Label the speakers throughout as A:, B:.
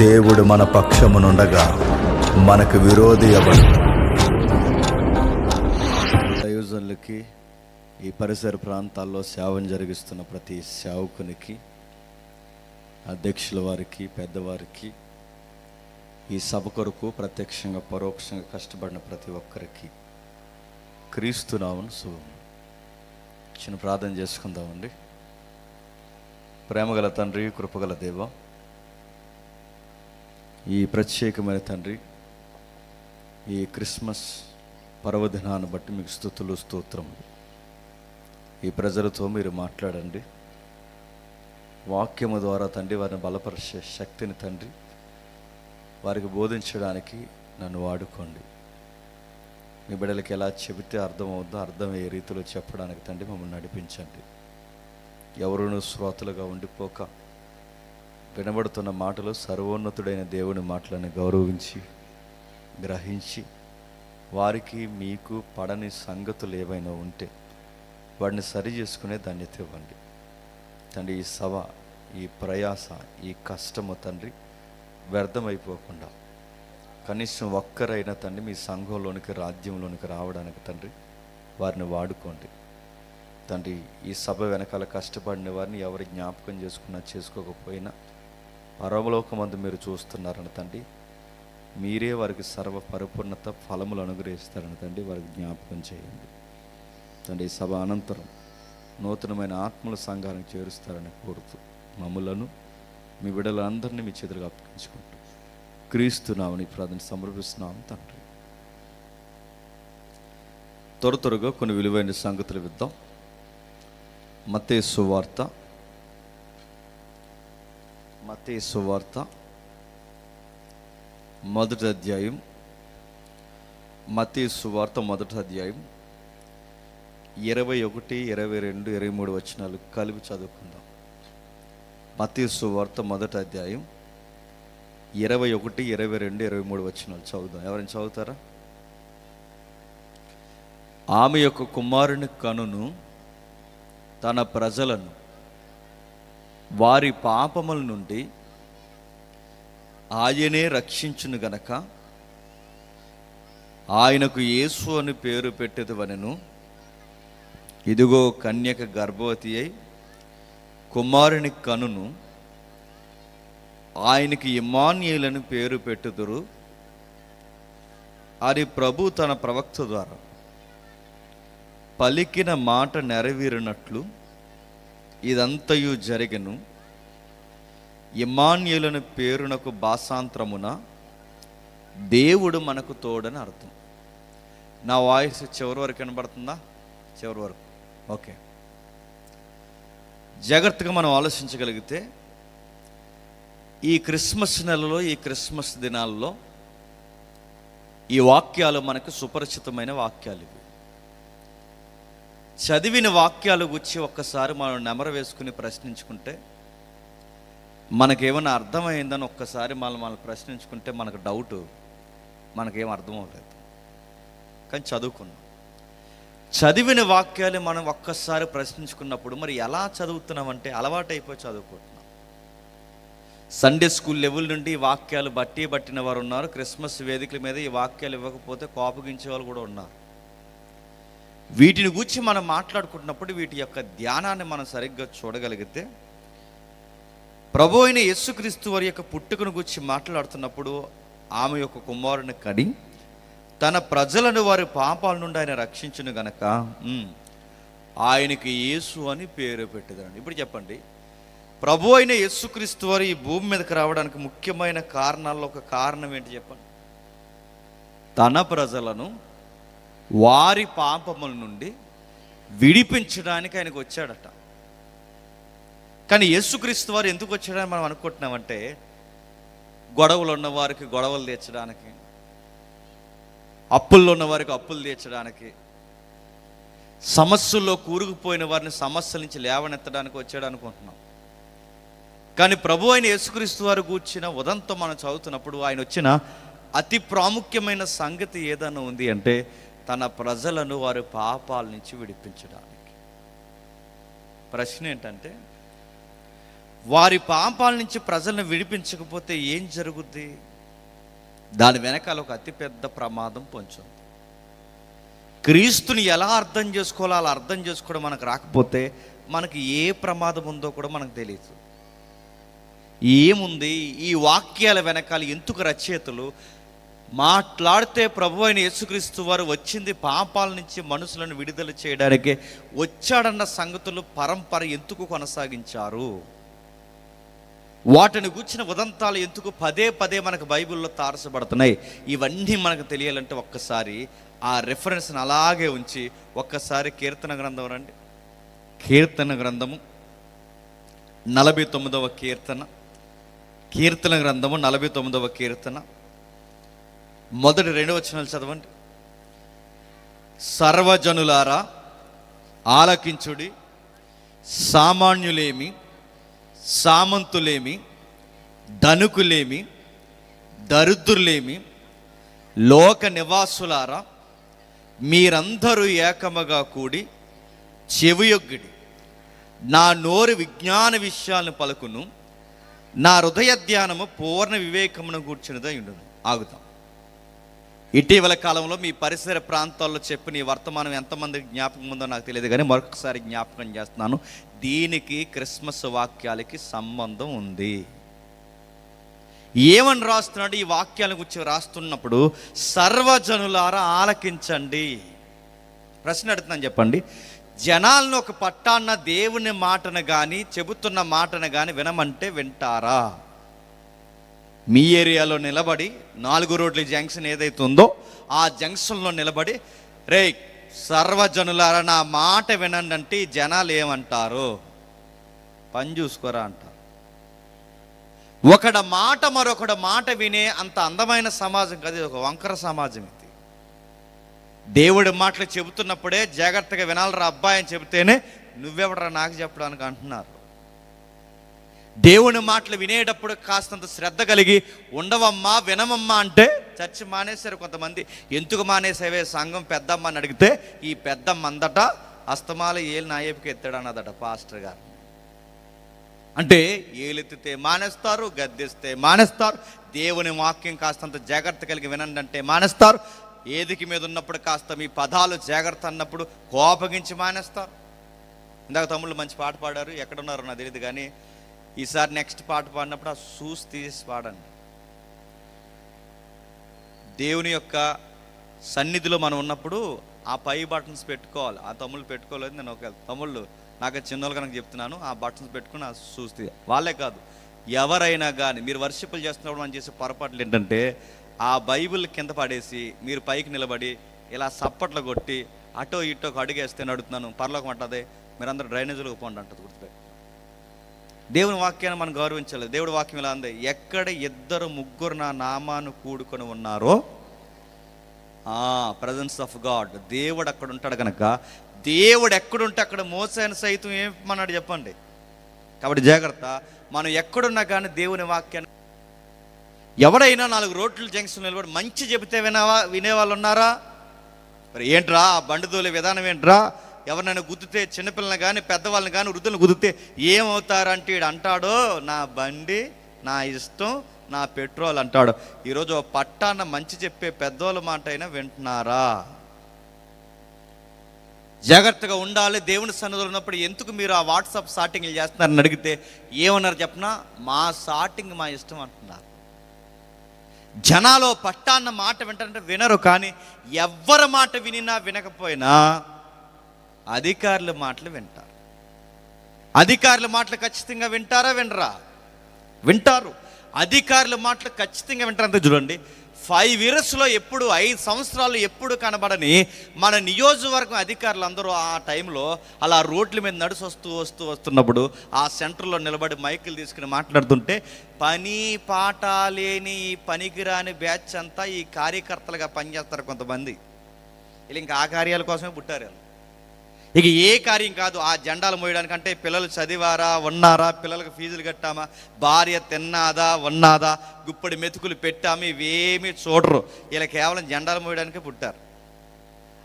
A: దేవుడు మన పక్షమునుండగా మనకు విరోధి ఎవడు? దైవజనులకి, ఈ పరిసర ప్రాంతాల్లో సేవను జరిగిస్తున్న ప్రతి సేవకునికి, అధ్యక్షుల వారికి, పెద్దవారికి, ఈ సభ కొరకు ప్రత్యక్షంగా పరోక్షంగా కష్టపడిన ప్రతి ఒక్కరికి క్రీస్తు నామమున శుభం. చిన్న ప్రార్థన చేసుకుందామండి. ప్రేమగల తండ్రి, కృపగల దేవ, ఈ ప్రత్యేకమైన తండ్రి, ఈ క్రిస్మస్ పర్వదినాన్ని బట్టి మీకు స్తుతులు, స్తోత్రములు. ఈ ప్రజలతో మీరు మాట్లాడండి. వాక్యము ద్వారా తండ్రి వారిని బలపరిచే శక్తిని తండ్రి వారికి బోధించడానికి నన్ను వాడుకోండి. మీ బిడ్డలకి ఎలా చెబితే అర్థమవుద్దో అర్థమయ్యే రీతిలో చెప్పడానికి తండ్రి మమ్మల్ని నడిపించండి. ఎవరునూ శ్రోతలుగా ఉండిపోక వినబడుతున్న మాటలు సర్వోన్నతుడైన దేవుని మాటలను గౌరవించి గ్రహించి వారికి మీకు పడని సంగతులు ఏవైనా ఉంటే వాడిని సరి చేసుకునే ధన్యత ఇవ్వండి తండ్రి. ఈ సభ, ఈ ప్రయాస, ఈ కష్టము తండ్రి వ్యర్థమైపోకుండా కనీసం ఒక్కరైనా తండ్రి మీ సంఘంలోనికి, రాజ్యంలోనికి రావడానికి తండ్రి వారిని వాడుకోండి తండ్రి. ఈ సభ వెనకాల కష్టపడిన వారిని ఎవరి జ్ఞాపకం చేసుకున్నా చేసుకోకపోయినా పరలోకమందు మీరు చూస్తున్నారని తండ్రి, మీరే వారికి సర్వ పరిపూర్ణత ఫలములు అనుగ్రహిస్తారని తండ్రి వారికి జ్ఞాపకం చేయండి తండ్రి. ఈ సభ అనంతరం నూతనమైన ఆత్మల సంఘానికి చేరుస్తారని కోరుతూ మమ్ములను, మీ బిడ్డలందరినీ మీ చేతులుగా అప్పగించుకుంటూ క్రీస్తు నామమున ప్రార్థన సమర్పిస్తున్నాం తండ్రి. త్వరగా కొన్ని విలువైన సంగతులు విద్దాం. మత్తయి సువార్త మొదటి అధ్యాయం. మత్తయి సువార్త మొదటి అధ్యాయం 21, 22, 23 వచనాలు కలిపి చదువుకుందాం. మత్తయి సువార్త మొదటి అధ్యాయం 21, 22, 23 వచనాలు చదువుదాం. ఎవరైనా చదువుతారా? ఆమె యొక్క కుమారుని కనును తన ప్రజలను వారి పాపముల నుండి ఆయనే రక్షించును గనక ఆయనకు యేసు అని పేరు పెట్టెదవనెను. ఇదిగో కన్యక గర్భవతి అయి కుమారుని కనును, ఆయనకి ఇమ్మానుయేలని పేరు పెట్టుదురు అని ప్రభు తన ప్రవక్త ద్వారా పలికిన మాట నెరవేరినట్లు ఇదంతయు జరిగెను. ఇమ్మానుయేలని పేరునకు భాషాంతరమున దేవుడు మనకు తోడని అర్థం. నా వాయిస్ చివరి వరకు వినబడుతుందా? చివరి వరకు ఓకే. జాగ్రత్తగా మనం ఆలోచించగలిగితే ఈ క్రిస్మస్ నెలలో, ఈ క్రిస్మస్ దినాల్లో ఈ వాక్యాలు మనకు సుపరిచితమైన వాక్యాలు. ఇవి చదివిన వాక్యాలు గురించి ఒక్కసారి మనం నెమర వేసుకుని ప్రశ్నించుకుంటే, మనకేమైనా అర్థమైందని ఒక్కసారి మనం ప్రశ్నించుకుంటే మనకు డౌట్, మనకేం అర్థం అవ్వలేదు. కానీ చదువుకున్నాం. చదివిన వాక్యాలు మనం ఒక్కసారి ప్రశ్నించుకున్నప్పుడు మరి ఎలా చదువుతున్నామంటే అలవాటు అయిపోయి చదువుకుంటున్నాం. సండే స్కూల్ లెవెల్ నుండి ఈ వాక్యాలు బట్టిన వారు ఉన్నారు. క్రిస్మస్ వేదికల మీద ఈ వాక్యాలు ఇవ్వకపోతే కోపగించే వాళ్ళు కూడా ఉన్నారు. వీటిని గురించి మనం మాట్లాడుకుంటున్నప్పుడు వీటి యొక్క ధ్యానాన్ని మనం సరిగ్గా చూడగలిగితే, ప్రభు అయిన యేసుక్రీస్తు వారి యొక్క పుట్టుకను గురించి మాట్లాడుతున్నప్పుడు ఆమె యొక్క కుమారుని కడి తన ప్రజలను వారి పాపాల నుండి ఆయన రక్షించును గనక ఆయనకి యేసు అని పేరు పెట్టేదండి. ఇప్పుడు చెప్పండి, ప్రభు అయిన యేసుక్రీస్తు వారు ఈ భూమి మీదకి రావడానికి ముఖ్యమైన కారణాల్లో ఒక కారణం ఏంటి చెప్పండి? తన ప్రజలను వారి పాపముల నుండి విడిపించడానికి ఆయనకు వచ్చాడట. కానీ యేసుక్రీస్తు వారు ఎందుకు వచ్చాడని మనం అనుకుంటున్నామంటే, గొడవలు ఉన్న వారికి గొడవలు తీర్చడానికి, అప్పుల్లో ఉన్న వారికి అప్పులు తీర్చడానికి, సమస్యల్లో కూరుకుపోయిన వారిని సమస్యల నుంచి లేవనెత్తడానికి వచ్చాడు అనుకుంటున్నాం. కానీ ప్రభు అయిన యేసుక్రీస్తు వారు కూర్చిన ఉదంతం మనం చదువుతున్నప్పుడు ఆయన వచ్చిన అతి ప్రాముఖ్యమైన సంగతి ఏదైనా ఉంది అంటే, తన ప్రజలను వారి పాపాల నుంచి విడిపించడానికి. ప్రశ్న ఏంటంటే, వారి పాపాల నుంచి ప్రజలను విడిపించకపోతే ఏం జరుగుద్ది? దాని వెనకాల ఒక అతిపెద్ద ప్రమాదం పొంచుంది. క్రీస్తుని ఎలా అర్థం చేసుకోవాలో అలా అర్థం చేసుకోవడం మనకు రాకపోతే మనకి ఏ ప్రమాదం ఉందో కూడా మనకు తెలియదు. ఏముంది ఈ వాక్యాల వెనకాల? ఎందుకు రచయితలు మాట్లాడితే ప్రభు అయిన యేసుక్రీస్తు వారు వచ్చింది పాపాల నుంచి మనుషులను విడుదల చేయడానికే వచ్చాడన్న సంగతులు పరంపర ఎందుకు కొనసాగించారు? వాటిని గుర్చిన ఉదంతాలు ఎందుకు పదే పదే మనకు బైబిల్లో తారసపడుతున్నాయి? ఇవన్నీ మనకు తెలియాలంటే ఒక్కసారి ఆ రెఫరెన్స్ని అలాగే ఉంచి ఒక్కసారి కీర్తన గ్రంథం రండి. కీర్తన గ్రంథము 49వ కీర్తన, కీర్తన గ్రంథము 49వ కీర్తన మొదటి 2 వచనాలు చదవండి. సర్వజనులారా ఆలకించుడి, సామాన్యులేమి, సామంతులేమి, ధనుకులేమి, దరిద్రులేమి, లోక నివాసులారా మీరందరూ ఏకముగా కూడి చెవియొగ్గిడి. నా నోరు విజ్ఞాన విషయాలను పలుకును, నా హృదయ ధ్యానము పూర్ణ వివేకమును కూర్చునిదై ఉండును. ఆగుతాం. ఇటీవల కాలంలో మీ పరిసర ప్రాంతాల్లో చెప్పిన ఈ వర్తమానం ఎంతమందికి జ్ఞాపకం ఉందో నాకు తెలియదు, కానీ మరొకసారి జ్ఞాపకం చేస్తున్నాను. దీనికి క్రిస్మస్ వాక్యాలకి సంబంధం ఉంది. ఏమని రాస్తున్నాడు? ఈ వాక్యాల గురించి రాస్తున్నప్పుడు సర్వజనులారా ఆలకించండి. ప్రశ్న అడుగుతున్నాను, చెప్పండి. జనాలను ఒక పట్టాన్న దేవుని మాటను కానీ చెబుతున్న మాటను కానీ వినమంటే వింటారా? మీ ఏరియాలో నిలబడి 4 రోడ్ల జంక్షన్ ఏదైతే ఉందో ఆ జంక్షన్లో నిలబడి రే సర్వజనులారా నా మాట వినండి అంటే ఈ జనాలు ఏమంటారు? పని చూసుకోరా అంటారు. ఒకడ మాట మరొకడ మాట వినే అంత అందమైన సమాజం కాదు, ఇది ఒక వంకర సమాజం. ఇది దేవుడి మాటలు చెబుతున్నప్పుడే జాగ్రత్తగా వినాలరా అబ్బాయి అని చెబితేనే నువ్వెవడరా నాకు చెప్పడానికి అంటున్నారు. దేవుని మాటలు వినేటప్పుడు కాస్తంత శ్రద్ధ కలిగి ఉండవమ్మా వినమమ్మా అంటే చర్చి మానేశారు కొంతమంది. ఎందుకు మానేసేవే? సంఘం పెద్దమ్మ అని అడిగితే ఈ పెద్దమ్మ అందట అస్తమాల ఏలు నాయపుకి ఎత్తాడు అన్నదట పాస్టర్ గారు. అంటే ఏలెత్తితే మానేస్తారు, గద్దిస్తే మానేస్తారు, దేవుని వాక్యం కాస్తంత జాగ్రత్త కలిగి వినండి అంటే మానేస్తారు, ఏదికి మీద ఉన్నప్పుడు కాస్త మీ పదాలు జాగ్రత్త అన్నప్పుడు కోపగించి మానేస్తారు. ఇందాక తమ్ముళ్ళు మంచి పాట పాడారు, ఎక్కడున్నారో నాకు తెలియదు, కానీ ఈసారి నెక్స్ట్ పాట పాడినప్పుడు ఆ షూస్ తీసి పాడండి. దేవుని యొక్క సన్నిధిలో మనం ఉన్నప్పుడు ఆ పై బటన్స్ పెట్టుకోవాలి. ఆ తమ్ముళ్ళు పెట్టుకోలేదు, నేను ఒక తమ్ముళ్ళు నాకు చిన్నోళ్ళు కనుక చెప్తున్నాను, ఆ బటన్స్ పెట్టుకుని ఆ షూస్ తీ. వాళ్ళే కాదు ఎవరైనా కానీ మీరు వర్షిపులు చేస్తున్నప్పుడు మనం చేసే పొరపాట్లు ఏంటంటే ఆ బైబిల్ కింద పడేసి మీరు పైకి నిలబడి ఇలా సప్పట్లు కొట్టి అటో ఇటో అడుగేస్తే నడుతున్నాను పరలోకం అంటదే, మీరందరూ డ్రైనేజీలోకి పోండి అంటది. గుర్తుపెట్టి దేవుని వాక్యాన్ని మనం గౌరవించాలి. దేవుడి వాక్యం ఇలా ఉంది, ఎక్కడ 2-3 నా నామాను కూడుకొని ఉన్నారో ప్రజెన్స్ ఆఫ్ గాడ్, దేవుడు అక్కడ ఉంటాడు. కనుక దేవుడు ఎక్కడుంటే అక్కడ మోసేను సైతం ఏమన్నాడు చెప్పండి. కాబట్టి జాగ్రత్త, మనం ఎక్కడున్నా కానీ దేవుని వాక్యాన్ని ఎవడైనా 4 రోడ్ల జంక్షన్ నిలబడి మంచి చెబితే వినేవాళ్ళు ఉన్నారా? మరి ఏంట్రా బండి తోలే విధానం ఏంట్రా? ఎవరినైనా గుద్దితే చిన్నపిల్లల్ని కానీ పెద్దవాళ్ళని కానీ వృద్ధులను గుద్దితే ఏమవుతారంటే వీడు అంటాడు నా బండి నా ఇష్టం నా పెట్రోల్ అంటాడు. ఈరోజు పట్టాన మంచి చెప్పే పెద్దోళ్ళ మాట అయినా వింటున్నారా? జాగ్రత్తగా ఉండాలి. దేవుని సన్నిధిలో ఉన్నప్పుడు ఎందుకు మీరు ఆ వాట్సాప్ సాటింగ్లు చేస్తున్నారని అడిగితే ఏమన్నారు చెప్పనా? మా సాటింగ్ మా ఇష్టం అంటున్నారు. జనాలు పట్టాన్న మాట వింటారంటే వినరు, కానీ ఎవరి మాట వినినా వినకపోయినా అధికారుల మాటలు వింటారు. అధికారుల మాటలు ఖచ్చితంగా వింటారా? వినరా? వింటారు. అధికారుల మాటలు ఖచ్చితంగా వింటారు. అంతే చూడండి, 5 ఇయర్స్లో ఎప్పుడు 5 సంవత్సరాలు ఎప్పుడు కనబడని మన నియోజకవర్గం అధికారులు అందరూ ఆ టైంలో అలా రోడ్ల మీద నడిచి వస్తున్నప్పుడు ఆ సెంటర్లో నిలబడి మైకులు తీసుకుని మాట్లాడుతుంటే పని పాట లేని ఈ పనికిరాని బ్యాచ్ అంతా ఈ కార్యకర్తలుగా పనిచేస్తారు కొంతమంది. వీళ్ళు ఇంకా ఆ కార్యాల కోసమే పుట్టారు. ఇక ఏ కార్యం కాదు, ఆ జెండాలు మోయడానికంటే పిల్లలు చదివారా ఉన్నారా, పిల్లలకు ఫీజులు కట్టామా, భార్య తిన్నాదా ఉన్నాదా, గుప్పడి మెతుకులు పెట్టాము, ఇవేమీ చూడరు. ఇలా కేవలం జెండాలు మోయడానికే పుట్టారు.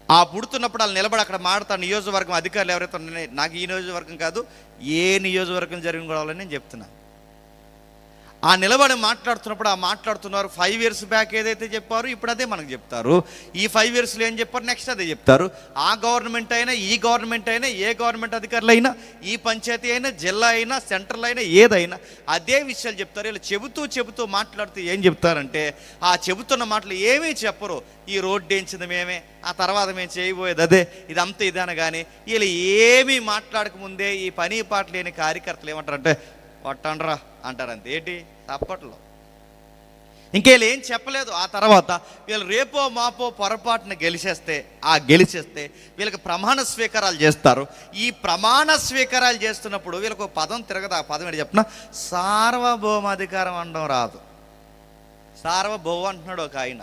A: ఆ పుడుతున్నప్పుడు వాళ్ళు నిలబడి అక్కడ మాడతారు. నియోజకవర్గం అధికారులు ఎవరైతే ఉన్నారో, నాకు ఈ నియోజకవర్గం కాదు, ఏ నియోజకవర్గం జరిగిన గొడవలని నేను చెప్తున్నాను. ఆ నిలబడి మాట్లాడుతున్నప్పుడు ఆ మాట్లాడుతున్నారు 5 years బ్యాక్ ఏదైతే చెప్పారు ఇప్పుడు అదే మనకు చెప్తారు. ఈ 5 yearsలో ఏం చెప్పారు నెక్స్ట్ అదే చెప్తారు. ఆ గవర్నమెంట్ అయినా, ఈ గవర్నమెంట్ అయినా, ఏ గవర్నమెంట్ అధికారులు అయినా, ఈ పంచాయతీ అయినా, జిల్లా అయినా, సెంట్రల్ అయినా, ఏదైనా అదే విషయాలు చెప్తారు. వీళ్ళు చెబుతూ మాట్లాడుతూ ఏం చెప్తారంటే, ఆ చెబుతున్న మాటలు ఏమీ చెప్పరు. ఈ రోడ్డు వేయించింది మేమే, ఆ తర్వాత మేము చేయబోయేది అదే, ఇదంతా ఇదని. కానీ వీళ్ళు ఏమీ మాట్లాడకముందే ఈ పని పాట లేని కార్యకర్తలు ఏమంటారంటే కొట్టండ్రా అంటారు. అంతే, ఏంటి తప్పట్లో. ఇంకేళ్ళు ఏం చెప్పలేదు. ఆ తర్వాత వీళ్ళు రేపో మాపో పొరపాటున గెలిచేస్తే వీళ్ళకి ప్రమాణ స్వీకారాలు చేస్తారు. ఈ ప్రమాణ స్వీకారాలు చేస్తున్నప్పుడు వీళ్ళకు పదం తిరగదు. ఆ పదం ఏంటి చెప్పిన, సార్వభౌమాధికారం అనడం రాదు. సార్వభౌమ అంటున్నాడు ఒక ఆయన,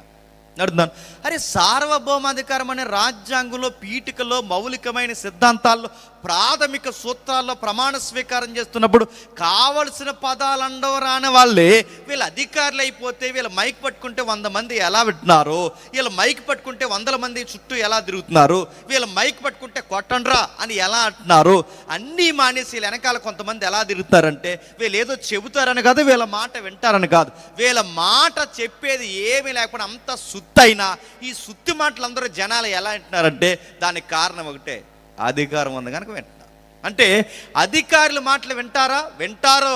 A: నడుతున్నాను. అరే, సార్వభౌమాధికారం అనే రాజ్యాంగంలో, పీఠికలో, మౌలికమైన సిద్ధాంతాల్లో, ప్రాథమిక సూత్రాల్లో ప్రమాణ స్వీకారం చేస్తున్నప్పుడు కావలసిన పదాలు అండవ రాని వాళ్ళే వీళ్ళు అధికారులు అయిపోతే, వీళ్ళు మైక్ పట్టుకుంటే 100 మంది ఎలా వింటున్నారు, వీళ్ళు మైక్ పట్టుకుంటే 100 మంది చుట్టూ ఎలా తిరుగుతున్నారు, వీళ్ళు మైక్ పట్టుకుంటే కొట్టండ్రా అని ఎలా అంటున్నారు, అన్నీ మానేసి వీళ్ళ వెనకాల కొంతమంది ఎలా తిరుగుతారంటే వీళ్ళు ఏదో చెబుతారని కాదు, వీళ్ళ మాట వింటారని కాదు, వీళ్ళ మాట చెప్పేది ఏమీ లేకుండా అంత సుత్తైనా ఈ సుత్తి మాటలు అందరూ జనాలు ఎలా వింటున్నారంటే దానికి కారణం ఒకటే, అధికారం ఉంది కనుక వింటున్నారు. అంటే అధికారుల మాటలు వింటారు.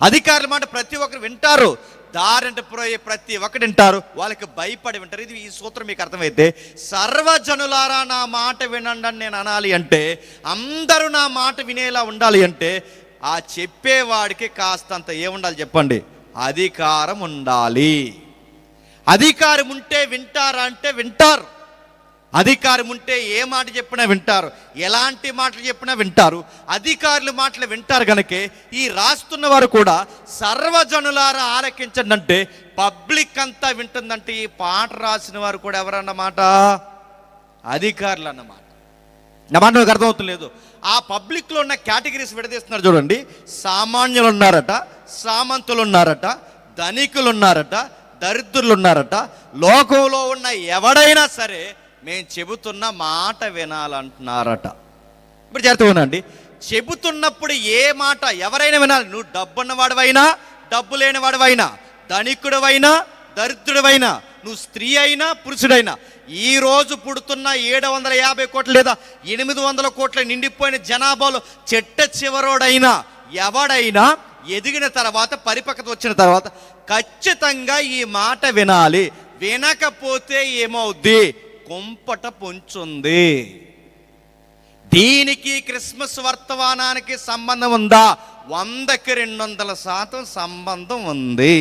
A: అధికారుల మాట ప్రతి ఒక్కరు వింటారు. దారంట పోయే ప్రతి ఒక్కటి వింటారు. వాళ్ళకి భయపడి వింటారు. ఇది ఈ సూత్రం మీకు అర్థమైతే, సర్వజనులారా నా మాట వినండి అని నేను అనాలి అంటే, అందరూ నా మాట వినేలా ఉండాలి అంటే, ఆ చెప్పేవాడికి కాస్తంత ఏముండాలి చెప్పండి, అధికారం ఉండాలి. అధికారం ఉంటే వింటారా అంటే వింటారు. అధికారం ఉంటే ఏ మాట చెప్పినా వింటారు, ఎలాంటి మాటలు చెప్పినా వింటారు. అధికారుల మాటలు వింటారు కనుకే ఈ రాస్తున్న వారు కూడా సర్వజనులారా ఆలకించండి అంటే పబ్లిక్ అంతా వింటుందంటే ఈ పాట రాసిన వారు కూడా ఎవరన్నమాట, అధికారులు అన్నమాట. నా మాట మీకు అర్థమవుతుంది లేదు. ఆ పబ్లిక్లో ఉన్న కేటగిరీస్ విడదీస్తున్నారు చూడండి. సామాన్యులు ఉన్నారట, సామంతులు ఉన్నారట, ధనికులు ఉన్నారట, దరిద్రులు ఉన్నారట. లోకంలో ఉన్న ఎవడైనా సరే మేము చెబుతున్న మాట వినాలంటున్నారట. ఇప్పుడు జాగ్రత్తగా వినండి. చెబుతున్నప్పుడు ఏ మాట ఎవరైనా వినాలి. నువ్వు డబ్బున్నవాడివైనా, డబ్బు లేనివాడివైనా, ధనికుడివైనా, దరిద్రుడివైనా, నువ్వు స్త్రీ అయినా, పురుషుడైనా, ఈరోజు పుడుతున్న 750 కోట్లు లేదా 800 కోట్ల నిండిపోయిన జనాభాలో చెట్ట చివరోడైనా ఎవడైనా ఎదిగిన తర్వాత, పరిపక్వత వచ్చిన తర్వాత ఖచ్చితంగా ఈ మాట వినాలి. వినకపోతే ఏమవుద్ది, కుంపట పొంచుంది. దీనికి క్రిస్మస్ వర్తమానానికి సంబంధం ఉందా? 100కి 200% సంబంధం ఉంది.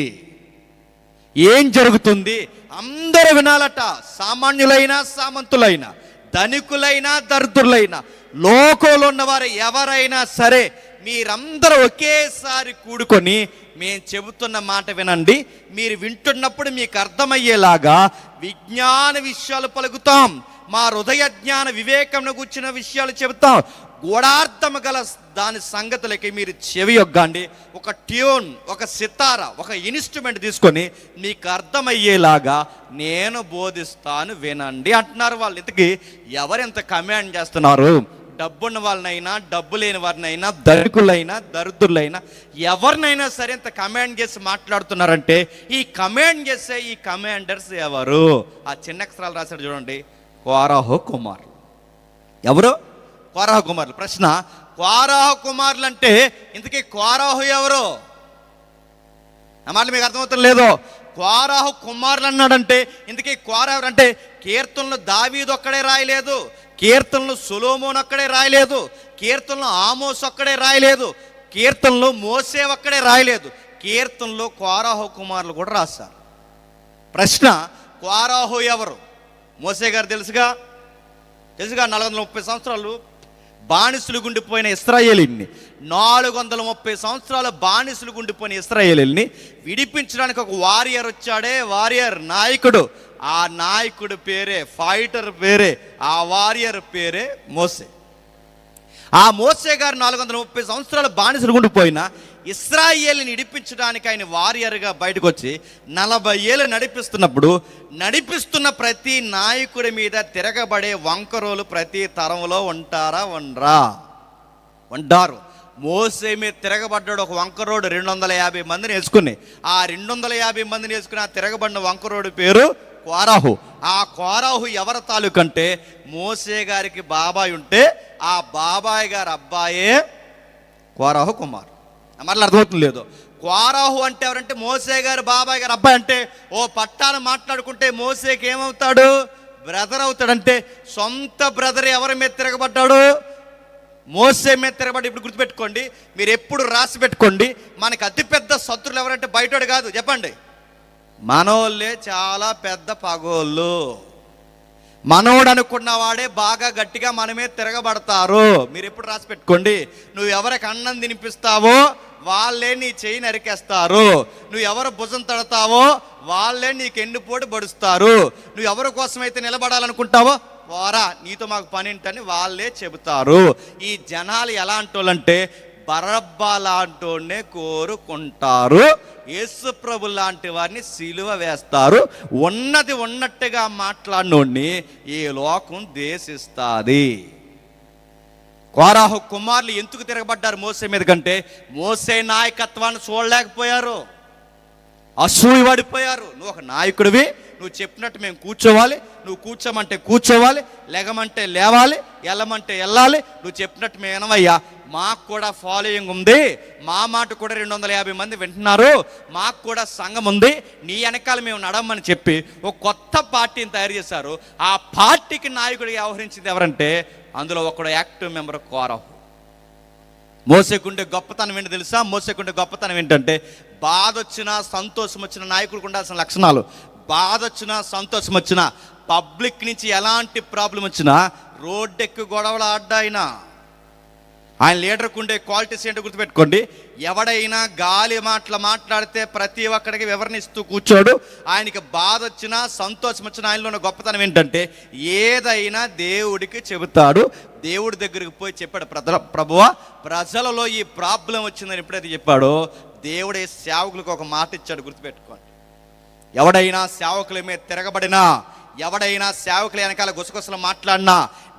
A: ఏం జరుగుతుంది? అందరూ వినాలట. సామాన్యులైనా, సామంతులైనా, ధనికులైనా, దరిద్రులైనా, లోకంలో ఉన్నవారు ఎవరైనా సరే మీరందరూ ఒకేసారి కూడుకొని మేము చెబుతున్న మాట వినండి. మీరు వింటున్నప్పుడు మీకు అర్థమయ్యేలాగా విజ్ఞాన విషయాలు పలుకుతాం. మా హృదయ జ్ఞాన వివేకంను కూర్చున్న విషయాలు చెబుతాం. గూఢార్థము గల దాని సంగతులకి మీరు చెవి యొగ్గండి. ఒక ట్యూన్, ఒక సితార, ఒక ఇన్స్ట్రుమెంట్ తీసుకొని మీకు అర్థమయ్యేలాగా నేను బోధిస్తాను, వినండి అంటున్నారు వాళ్ళు. ఇంతకీ ఎవరెంత కమాండ్ చేస్తున్నారు? డబ్బున్న వాళ్ళనైనా, డబ్బు లేని వారినైనా, ధనికులైనా, దరిద్రులైనా, ఎవరినైనా సరే ఇంత కమాండ్ చేసి మాట్లాడుతున్నారంటే ఈ కమాండ్ చేసే ఈ కమాండర్స్ ఎవరు? ఆ చిన్న అక్షరాలు రాశాడు చూడండి, కోరాహు కుమారులు. ఎవరు? కోరాహు కుమారులు. ప్రశ్న, కోరాహు కుమారులు అంటే ఇంతకీ కోరాహు ఎవరు? నా మాట మీకు అర్థమవుతుంది లేదో. కోరాహు కుమారులు అన్నాడంటే ఇంతకీ కోరాహు ఎవరంటే, కీర్తనలు దావీదు ఒక్కడే రాయలేదు, కీర్తనలు సొలొమోను ఒక్కడే రాయలేదు, కీర్తనలు ఆమోస్ ఒక్కడే రాయలేదు, కీర్తనలు మోసే ఒక్కడే రాయలేదు, కీర్తనలు కోరాహు కుమారులు కూడా రాశారు. ప్రశ్న, కోరాహు ఎవరు? మోసే గారు తెలుసుగా 430 సంవత్సరాలు బానిసలు గుండిపోయిన ఇశ్రాయేలీని, 430 సంవత్సరాలు బానిసలు గుండిపోయిన ఇశ్రాయేలీని విడిపించడానికి ఒక వారియర్ వచ్చాడే, వారియర్ నాయకుడు. ఆ నాయకుడు పేరే, ఫైటర్ పేరే, ఆ వారియర్ పేరే మోసే. ఆ మోసే గారు 430 సంవత్సరాలు బానిసలు గుండిపోయిన ఇశ్రాయేలుని నడిపించడానికి ఆయన వారియర్గా బయటకు వచ్చి 40 ఏళ్ళు నడిపిస్తున్నప్పుడు నడిపిస్తున్న ప్రతి నాయకుడి మీద తిరగబడే వంకరోలు ప్రతి తరంలో ఉంటారా? ఉంటారు. మోసే మీద తిరగబడ్డాడు ఒక వంకరోడు 250 మందిని వేసుకుని. ఆ 250 మందిని వేసుకుని ఆ తిరగబడిన వంకరోడు పేరు కోరాహు. ఆ కోరాహు ఎవరి తాలూకంటే మోసే గారికి బాబాయ్ ఉంటే ఆ బాబాయ్ గారి అబ్బాయే కోరాహు కుమార్. మరలా అర్థమవుతుంది లేదు? కోరాహు అంటే ఎవరంటే మోసే గారు బాబాయ్ గారు అబ్బాయి. అంటే ఓ పట్టాను మాట్లాడుకుంటే మోసేకి ఏమవుతాడు? బ్రదర్ అవుతాడంటే సొంత బ్రదర్ ఎవరి మీద తిరగబడ్డాడు? మోసే మీద తిరగబడి. ఇప్పుడు గుర్తుపెట్టుకోండి, మీరు ఎప్పుడు రాసి పెట్టుకోండి, మనకి అతిపెద్ద శత్రులు ఎవరంటే బయటోడు కాదు, చెప్పండి, మనోళ్ళే చాలా పెద్ద పగోళ్ళు. మనోడు అనుకున్న వాడే బాగా గట్టిగా మనమే తిరగబడతారు. మీరు ఎప్పుడు రాసి పెట్టుకోండి, నువ్వు ఎవరికి అన్నం తినిపిస్తావో వాళ్ళే నీ చేయి నరికేస్తారు. నువ్వు ఎవరు భుజం తడతావో వాళ్ళే నీకు ఎండిపోటు పడుస్తారు. నువ్వు ఎవరి కోసమైతే నిలబడాలనుకుంటావో పోరా నీతో మాకు పని ఏంటని వాళ్ళే చెబుతారు. ఈ జనాలు ఎలాంటి వాళ్ళంటే బరబ్బా లాంటి కోరుకుంటారు. యేసు ప్రభు లాంటి వారిని సిలువ వేస్తారు. ఉన్నది ఉన్నట్టుగా మాట్లాడినోడిని ఈ లోకం ద్వేషిస్తుంది. కోరాహు కుమారులు ఎందుకు తిరగబడ్డారు మోసే మీద కంటే మోసే నాయకత్వాన్ని చూడలేకపోయారు, అసూయ పడిపోయారు. నువ్వు ఒక నాయకుడివి, నువ్వు చెప్పినట్టు మేము కూర్చోవాలి, నువ్వు కూర్చోమంటే కూర్చోవాలి, లేగమంటే లేవాలి, వెళ్ళమంటే వెళ్ళాలి, నువ్వు చెప్పినట్టు మేము వినవయ్యా, మాకు కూడా ఫాలోయింగ్ ఉంది, మా మాట కూడా 250 మంది వింటున్నారు, మాకు కూడా సంఘం ఉంది, నీ వెనకాల మేము నడవమని చెప్పి ఒక కొత్త పార్టీని తయారు చేశారు. ఆ పార్టీకి నాయకుడిగా వ్యవహరించింది ఎవరంటే అందులో ఒకడు యాక్టివ్ మెంబర్ కోరాహు. మోసేకుండే గొప్పతనం ఏంటి తెలుసా? మోసేకుండే గొప్పతనం ఏంటంటే బాధ వచ్చినా సంతోషం వచ్చిన నాయకుడికి ఉండాల్సిన లక్షణాలు. బాధ వచ్చినా సంతోషం వచ్చినా పబ్లిక్ నుంచి ఎలాంటి ప్రాబ్లం వచ్చినా రోడ్డెక్కి గొడవలు ఆడ్డాయినా ఆయన లీడర్కు ఉండే క్వాలిటీస్ ఏంటో గుర్తుపెట్టుకోండి. ఎవడైనా గాలి మాట్లాడితే ప్రతి ఒక్కడికి వివరణిస్తూ కూర్చోడు. ఆయనకి బాధ వచ్చినా సంతోషం వచ్చినా ఆయనలో ఉన్న గొప్పతనం ఏంటంటే ఏదైనా దేవుడికి చెబుతాడు. దేవుడి దగ్గరికి పోయి చెప్పాడు, ప్రభువా ప్రజలలో ఈ ప్రాబ్లం వచ్చిందని ఎప్పుడైతే చెప్పాడో దేవుడే సేవకులకు ఒక మాట ఇచ్చాడు, గుర్తుపెట్టుకోండి. ఎవడైనా సేవకుల మీద తిరగబడినా, ఎవడైనా సేవకుల వెనకాల గుసగుసలు మాట్లాడినా,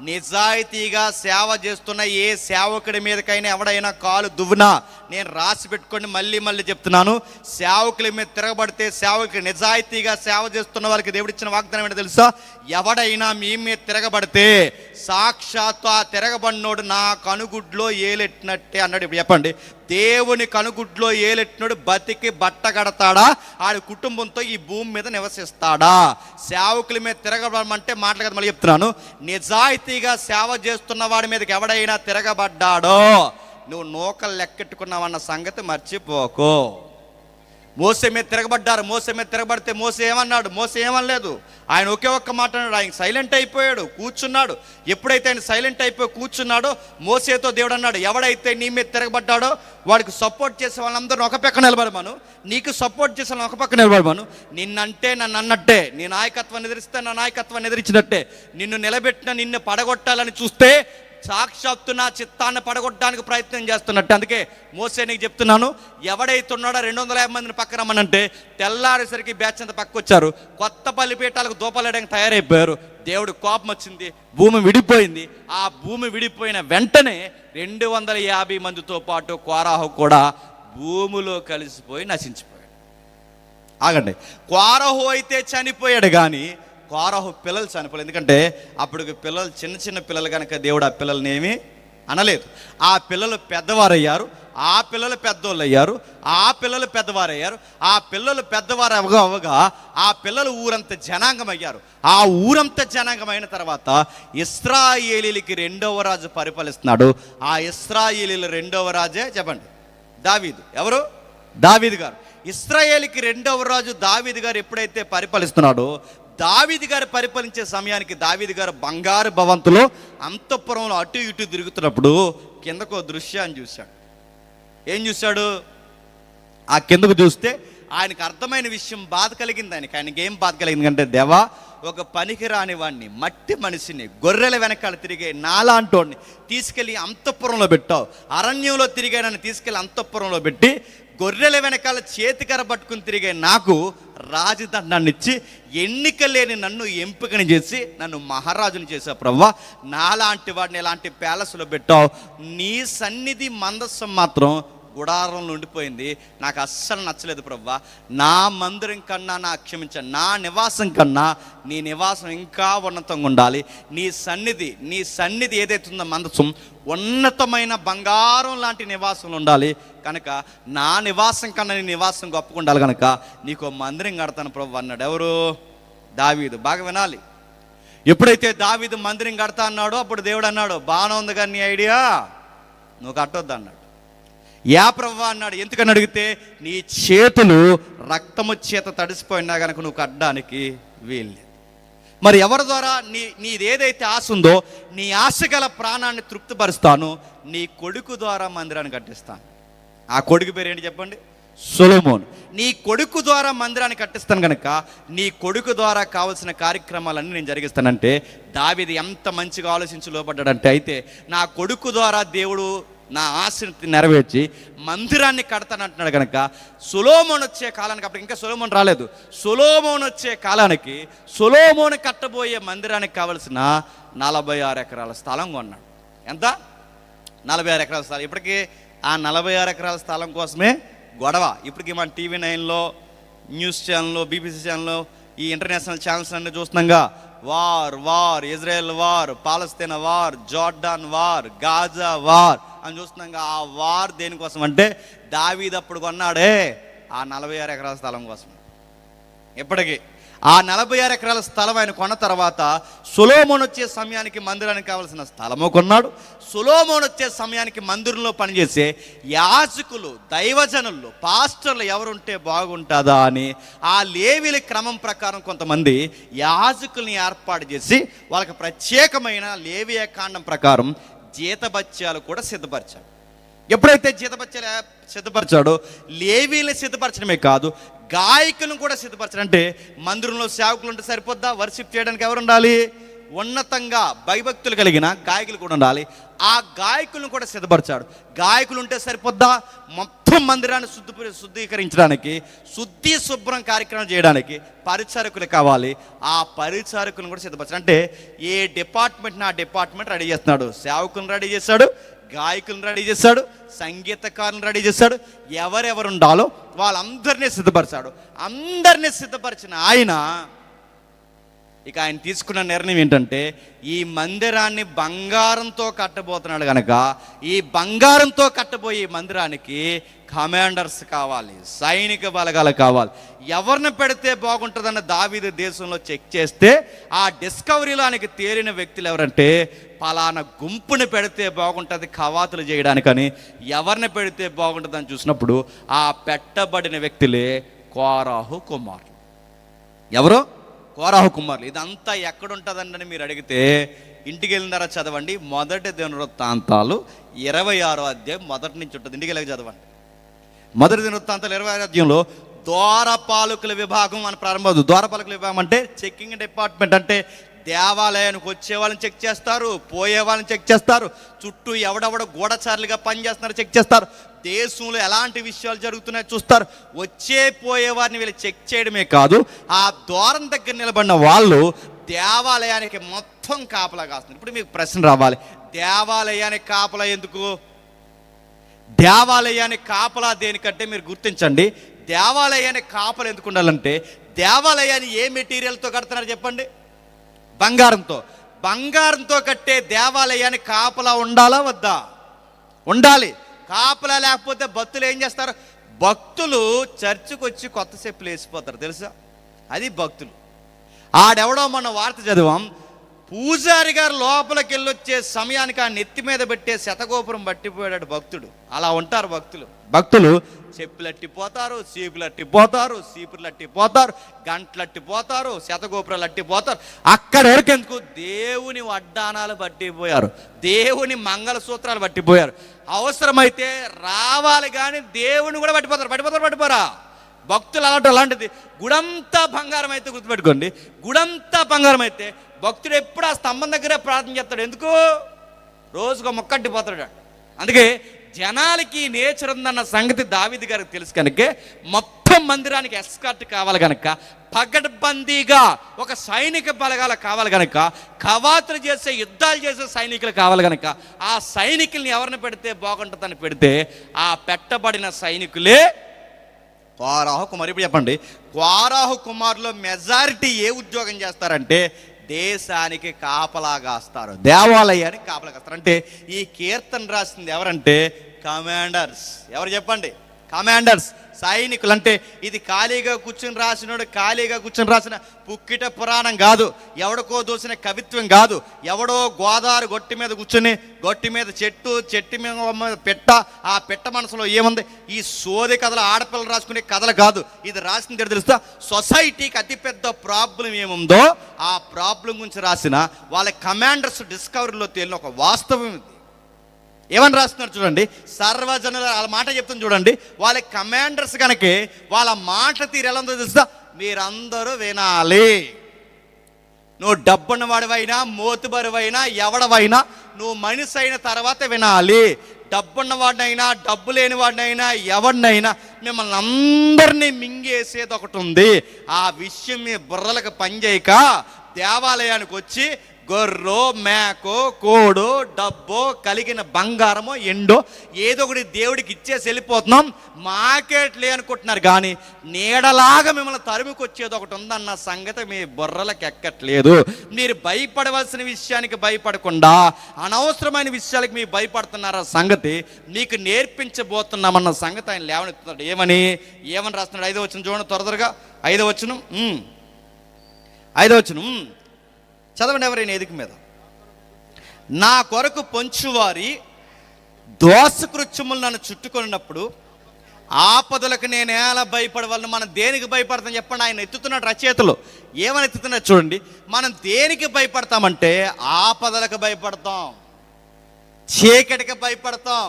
A: నిజాయితీగా సేవ చేస్తున్న ఏ సేవకుడి మీదకైనా ఎవడైనా కాలు దువ్వునా, నేను రాసి పెట్టుకోండి, మళ్ళీ చెప్తున్నాను, సేవకుల మీద తిరగబడితే సేవకులు నిజాయితీగా సేవ చేస్తున్న వాళ్ళకి దేవుడిచ్చిన వాగ్దానం ఏంటో తెలుసా? ఎవడైనా మీ మీద తిరగబడితే సాక్షాత్తు ఆ తిరగబడినోడు నా కనుగుడ్లో ఏలెట్టినట్టే అన్నాడు. ఇప్పుడు చెప్పండి, దేవుని కనుగుడ్లో ఏలెట్టినోడు బతికి బట్ట కడతాడా? ఆడి కుటుంబంతో ఈ భూమి మీద నివసిస్తాడా? సేవకుల మీద తిరగబడమంటే మాటలు కదా, మళ్ళీ చెప్తున్నాను, నిజాయితీగా సేవ చేస్తున్న వాడి మీదకి ఎవడైనా తిరగబడ్డాడో నువ్వు నూకలు లెక్కెట్టుకున్నావన్న సంగతి మర్చిపోకు. మోసే మీద తిరగబడ్డారు. మోసే మీద తిరగబడితే మోసే ఏమన్నాడు? మోసే ఏమనలేదు. ఆయన ఒకే ఒక్క మాట అన్నాడు, ఆయన సైలెంట్ అయిపోయాడు, కూర్చున్నాడు. ఎప్పుడైతే ఆయన సైలెంట్ అయిపోయి కూర్చున్నాడో మోసేతో దేవుడు అన్నాడు, ఎవడైతే నీ మీద తిరగబడ్డాడో వాడికి సపోర్ట్ చేసే వాళ్ళందరూ ఒక పక్క నిలబడమను, నీకు సపోర్ట్ చేసే వాళ్ళని ఒక పక్క నిలబడమను. నిన్నంటే నన్ను అన్నట్టే, నీ నాయకత్వాన్ని ఎదిరిస్తే నా నాయకత్వాన్ని ఎదిరించినట్టే. నిన్ను నిలబెట్టిన నిన్ను పడగొట్టాలని చూస్తే సాక్షాత్తు నా చిత్తాన్ని పడగొట్టడానికి ప్రయత్నం చేస్తున్నట్టు. అందుకే మోసే నీకు చెప్తున్నాను, ఎవడైతే ఉన్నాడో 250 మందిని పక్క రమ్మనంటే తెల్లారేసరికి బ్యాచ్ అంతా పక్క వచ్చారు. కొత్త బలిపీఠాలకు దూపాలేయడానికి తయారైపోయారు. దేవుడు కోపం వచ్చింది, భూమి విడిపోయింది. ఆ భూమి విడిపోయిన వెంటనే 250 మందితో పాటు కోరాహు కూడా భూమిలో కలిసిపోయి నశించిపోయాడు. ఆగండి, కోరాహు అయితే చనిపోయాడు కానీ కోరాహు పిల్లలు చనిపోలేదు. ఎందుకంటే అప్పుడు పిల్లలు చిన్న పిల్లలు కనుక దేవుడు ఆ పిల్లల్ని ఏమీ అనలేదు. ఆ పిల్లలు పెద్దవారయ్యారు, ఆ పిల్లలు పెద్దోళ్ళు అయ్యారు, ఆ పిల్లలు పెద్దవారయ్యారు, ఆ పిల్లలు పెద్దవారు అవగా ఆ పిల్లలు ఊరంత జనాంగం అయ్యారు. ఆ ఊరంత జనాంగం అయిన తర్వాత ఇశ్రాయేలీలకి 2వ రాజు పరిపాలిస్తున్నాడు. ఆ ఇశ్రాయేలీల 2వ రాజే చెప్పండి, దావీదు. ఎవరు? దావీదు గారు. ఇశ్రాయేలుకి 2వ రాజు దావీదు గారు ఎప్పుడైతే పరిపాలిస్తున్నాడో, దావీదు గారు పరిపాలించే సమయానికి దావీదు గారు బంగారు భవంతులో అంతఃపురంలో అటు ఇటు తిరుగుతున్నప్పుడు కిందకు దృశ్యాన్ని చూశాడు. ఏం చూశాడు? ఆ కిందకు చూస్తే ఆయనకు అర్థమైన విషయం బాధ కలిగింది. ఆయనకి ఏం బాధ కలిగింది అంటే, దేవా ఒక పనికిరాని వాడిని, మట్టి మనిషిని, గొర్రెల వెనకాల తిరిగే నాలాంటోడిని తీసుకెళ్ళి అంతఃపురంలో పెట్టావు. అరణ్యంలో తిరిగే నన్ను తీసుకెళ్ళి అంతఃపురంలో పెట్టి గొర్రెల వెనకాల చేతికర పట్టుకుని తిరిగే నాకు రాజదండాన్ని ఇచ్చి ఎన్నిక లేని నన్ను ఎంపికని చేసి నన్ను మహారాజుని చేసావు ప్రభువా. నాలాంటి వాడిని ఎలాంటి ప్యాలెస్లో పెట్టావు. నీ సన్నిధి మందస్సం మాత్రం గుడారంలో ఉండిపోయింది. నాకు అస్సలు నచ్చలేదు ప్రభువా. నా మందిరం కన్నా నా క్షమించాను, నా నివాసం కన్నా నీ నివాసం ఇంకా ఉన్నతంగా ఉండాలి. నీ సన్నిధి ఏదైతే ఉందో మందసం ఉన్నతమైన బంగారం లాంటి నివాసంలో ఉండాలి. కనుక నా నివాసం కన్నా నీ నివాసం గొప్పగా ఉండాలి. కనుక నీకు మందిరం కడతాను ప్రభు అన్నాడు. ఎవరు? దావీదు. బాగా వినాలి. ఎప్పుడైతే దావీదు మందిరం కడతా అన్నాడో అప్పుడు దేవుడు అన్నాడు, బాగానే ఉంది కానీ నీ ఐడియా నువ్వు కట్టొద్దు అన్నాడు. యా ప్రభువా అన్నాడు. ఎందుకని అడిగితే నీ చేతులు రక్తము చేత తడిసిపోయినా కనుక నువ్వు కట్టడానికి వీల్లేదు. మరి ఎవరి ద్వారా నీదేదైతే ఆశ ఉందో నీ ఆశ గల ప్రాణాన్ని తృప్తిపరుస్తాను, నీ కొడుకు ద్వారా మందిరాన్ని కట్టిస్తాను. ఆ కొడుకు పేరు ఏంటి చెప్పండి? సొలొమోను. నీ కొడుకు ద్వారా మందిరాన్ని కట్టిస్తాను కనుక నీ కొడుకు ద్వారా కావలసిన కార్యక్రమాలన్నీ నేను జరిగిస్తానంటే దావీదు ఎంత మంచిగా ఆలోచించి లోపడ్డాడంటే, అయితే నా కొడుకు ద్వారా దేవుడు నా ఆశని నెరవేర్చి మందిరాన్ని కడతానంటున్నాడు కనుక సొలొమోను వచ్చే కాలానికి, అప్పుడు ఇంకా సొలొమోను రాలేదు, సొలొమోను వచ్చే కాలానికి సొలొమోను కట్టబోయే మందిరానికి కావలసిన 46 ఎకరాల స్థలం కొన్నాడు. ఎంత? 46 ఎకరాల స్థలం. ఇప్పటికీ ఆ 46 ఎకరాల స్థలం కోసమే గొడవ. ఇప్పటికీ మన టీవీ 9లో, న్యూస్ ఛానల్లో, బీబీసీ ఛానల్లో, ఈ ఇంటర్నేషనల్ ఛానల్స్ అన్నీ చూస్తున్నాగా, war, Israel war, Palestine war, Jordan war, Gaza war అని చూస్తున్నాగా. ఆ వార్ దేనికోసం అంటే దావీదు అప్పుడు కొన్నాడే ఆ 46 ఎకరాల స్థలం కోసం. ఇప్పటికీ ఆ 46 ఎకరాల స్థలం ఆయన కొన్న తర్వాత సొలొమోను వచ్చే సమయానికి మందిరానికి కావలసిన స్థలము కొన్నాడు. సొలొమోను వచ్చే సమయానికి మందిరంలో పనిచేసే యాజకులు, దైవజనులు, పాస్టర్లు ఎవరుంటే బాగుంటుందా అని ఆ లేవీల క్రమం ప్రకారం కొంతమంది యాజకుల్ని ఏర్పాటు చేసి వాళ్ళకి ప్రత్యేకమైన లేవీయ కాండం ప్రకారం జీతభత్యాలు కూడా సిద్ధపరిచాడు. ఎప్పుడైతే జీతభత్యాలు సిద్ధపరిచాడో లేవీల్ని సిద్ధపరచడమే కాదు, గాయకులను కూడా సిద్ధపరచాడంటే మందిరంలో సేవకులు ఉంటే సరిపోద్దా? వర్షిప్ చేయడానికి ఎవరు ఉండాలి? ఉన్నతంగా భయభక్తులు కలిగిన గాయకులు కూడా ఉండాలి. ఆ గాయకులను కూడా సిద్ధపరిచాడు. గాయకులు ఉంటే సరిపోద్దా? మొత్తం మందిరాన్ని శుద్ధీకరించడానికి, శుభ్రం కార్యక్రమం చేయడానికి పరిచారకులు కావాలి. ఆ పరిచారకులను కూడా సిద్ధపరచాడు. అంటే ఏ డిపార్ట్మెంట్ని ఆ డిపార్ట్మెంట్ రెడీ చేస్తున్నాడు. సేవకులను రెడీ చేశాడు, గాయకులను రెడీ చేశాడు, సంగీతకారులను రెడీ చేశాడు. ఎవరెవరు ఉండాలో వాళ్ళందరినీ సిద్ధపరిచాడు. అందరినీ సిద్ధపరిచిన ఆయన ఆయన తీసుకున్న నిర్ణయం ఏంటంటే ఈ మందిరాన్ని బంగారంతో కట్టబోతున్నాడు కనుక ఈ బంగారంతో కట్టబోయే మందిరానికి కమాండర్స్ కావాలి, సైనిక బలగాలు కావాలి. ఎవరిని పెడితే బాగుంటుందన్న దావీదు దేశంలో చెక్ చేస్తే ఆ డిస్కవరీలో ఆయనకి తేలిన వ్యక్తులు ఎవరంటే పలానా గుంపుని పెడితే బాగుంటుంది కవాతులు చేయడానికని. ఎవరిని పెడితే బాగుంటుందని చూసినప్పుడు ఆ పెట్టబడిన వ్యక్తులే కోరాహు కుమారులు. ఎవరు? కోరాహు కుమారులు. ఇదంతా ఎక్కడుంటుందండి మీరు అడిగితే ఇంటికి వెళ్ళిన తర్వాత చదవండి. మొదటి దినవృత్తాంతాలు 26వ అధ్యాయం మొదటి నుంచి ఉంటుంది. ఇంటికి వెళ్ళక చదవండి. మొదటి దినవృత్తాంతాలు 26వ అధ్యాయంలో ద్వారపాలకుల విభాగం అని ప్రారంభం. ద్వారపాలకుల విభాగం అంటే చెక్కింగ్ డిపార్ట్మెంట్. అంటే దేవాలయానికి వచ్చే వాళ్ళని చెక్ చేస్తారు, పోయే వాళ్ళని చెక్ చేస్తారు, చుట్టూ ఎవడెవడ గూఢచారులుగా పనిచేస్తున్నారో చెక్ చేస్తారు, దేశంలో ఎలాంటి విషయాలు జరుగుతున్నాయో చూస్తారు. వచ్చే పోయే వారిని వీళ్ళు చెక్ చేయడమే కాదు, ఆ ద్వారం దగ్గర నిలబడిన వాళ్ళు దేవాలయానికి మొత్తం కాపలా కాస్తున్నారు. ఇప్పుడు మీకు ప్రశ్న రావాలి, దేవాలయానికి కాపలా ఎందుకు? దేవాలయానికి కాపలా దేనికంటే మీరు గుర్తించండి. దేవాలయానికి కాపలా ఎందుకు ఉండాలంటే దేవాలయాన్ని ఏ మెటీరియల్తో కడుతున్నారు చెప్పండి? బంగారంతో. బంగారంతో కట్టే దేవాలయానికి కాపలా ఉండాలా వద్దా? ఉండాలి. కాపలా లేకపోతే భక్తులు ఏం చేస్తారు? భక్తులు చర్చికి వచ్చి కొత్త చెప్పులు వేసిపోతారు, తెలుసా? అది భక్తులు. ఆడెవడో మన వార్త చదివాం, పూజారి గారు లోపలికి వెళ్ళొచ్చే సమయానికి ఆ నెత్తి మీద పెట్టే శతగోపురం పట్టిపోయాడు భక్తుడు. అలా ఉంటారు భక్తులు. భక్తులు చెప్పులు అట్టిపోతారు, సీపులు అట్టిపోతారు, సీపులు అట్టిపోతారు, గంటలు అట్టిపోతారు, శతగోపురాలు అట్టిపోతారు. అక్కడ వరకు ఎందుకు? దేవుని వడ్డానాలు పట్టిపోయారు, దేవుని మంగళసూత్రాలు పట్టిపోయారు. అవసరమైతే రావాలి కానీ దేవుని కూడా పట్టిపోతారా? భక్తులు అలాంటిది. గుడంతా బంగారం అయితే, గుర్తుపెట్టుకోండి, గుడంతా బంగారం అయితే భక్తుడు ఎప్పుడు ఆ స్తంభం దగ్గరే ప్రార్థన చేస్తాడు. ఎందుకు? రోజుగా మొక్కట్టిపోతాడు. అందుకే జనాలకి నేచర్ ఉందన్న సంగతి దావీదు గారికి తెలుసు కనుక మొత్తం మందిరానికి ఎస్కార్ట్ కావాలి కనుక, పగడ్బందీగా ఒక సైనిక బలగాలు కావాలి కనుక, కవాతులు చేసే యుద్ధాలు చేసే సైనికులు కావాలి కనుక, ఆ సైనికుల్ని ఎవరిని పెడితే బాగుంటుందని పెడితే ఆ పెట్టబడిన సైనికులే కోరాహు కుమారు. ఇప్పుడు చెప్పండి, కోరాహు కుమారులో మెజారిటీ ఏ ఉద్యోగం చేస్తారంటే దేశానికి కాపలాగాస్తారు, దేవాలయానికి కాపలాగాస్తారు. అంటే ఈ కీర్తన రాసింది ఎవరంటే కమాండర్స్. ఎవరు చెప్పండి? కమాండర్స్, సైనికులు. అంటే ఇది ఖాళీగా కూర్చుని రాసిన పుక్కిట పురాణం కాదు, ఎవడికో దోసిన కవిత్వం కాదు, ఎవడో గోదావరి గొట్టి మీద చెట్టు మీద పెట్ట, ఆ పెట్ట మనసులో ఏముంది, ఈ సోది కథలు ఆడపిల్లలు రాసుకునే కథలు కాదు. ఇది రాసింది తెలుస్తా, సొసైటీకి అతిపెద్ద ప్రాబ్లం ఏముందో ఆ ప్రాబ్లం గురించి రాసిన వాళ్ళ కమాండర్స్ డిస్కవరీలో తేలిన ఒక వాస్తవం ఇది. ఏమని రాస్తున్నారు చూడండి, సర్వజనుల వాళ్ళ మాట చెప్తుంది చూడండి. వాళ్ళ కమాండర్స్ కనుక వాళ్ళ మాట తీరు ఎలా ఉందో తెలుస్తా, మీరందరూ వినాలి. నువ్వు డబ్బున్న వాడివైనా, మోతుబరువైనా, ఎవడవైనా నువ్వు మనిషి అయిన తర్వాత వినాలి. డబ్బున్న వాడినైనా, డబ్బు లేని వాడినైనా, ఎవడినైనా మిమ్మల్ని అందరినీ మింగేసేది ఒకటి ఉంది. ఆ విషయం మీ బుర్రలకు పనిచేయక దేవాలయానికి వచ్చి గొర్రో, మేకో, కోడో, డబ్బో, కలిగిన బంగారమో, ఎండో ఏదో ఒకటి దేవుడికి ఇచ్చేసి వెళ్ళిపోతున్నాం, మాకేట్లే అనుకుంటున్నారు. కానీ నీడలాగా మిమ్మల్ని తరుముకొచ్చేది ఒకటి ఉందన్న సంగతి మీ బుర్రలకు ఎక్కట్లేదు. మీరు భయపడవలసిన విషయానికి భయపడకుండా అనవసరమైన విషయాలకు మీరు భయపడుతున్నార సంగతి మీకు నేర్పించబోతున్నామన్న సంగతి ఆయన లేవనెత్తున్నాడు. ఏమని రాస్తున్నాడు? 5వ వచనం చూడండి త్వరగా. 5వ వచనం చదవండి. ఎవరైనా ఎదుగు మీద నా కొరకు పొంచువారి దోషకృత్యములు నన్ను చుట్టుకున్నప్పుడు ఆపదలకు నేను ఎలా భయపడవలను? మనం దేనికి భయపడతాం చెప్పండి? ఆయన ఎత్తుతున్నాడు రచయితలు. ఏమని ఎత్తుతున్నాడు చూడండి. మనం దేనికి భయపడతామంటే ఆపదలకు భయపడతాం, చీకటికి భయపడతాం.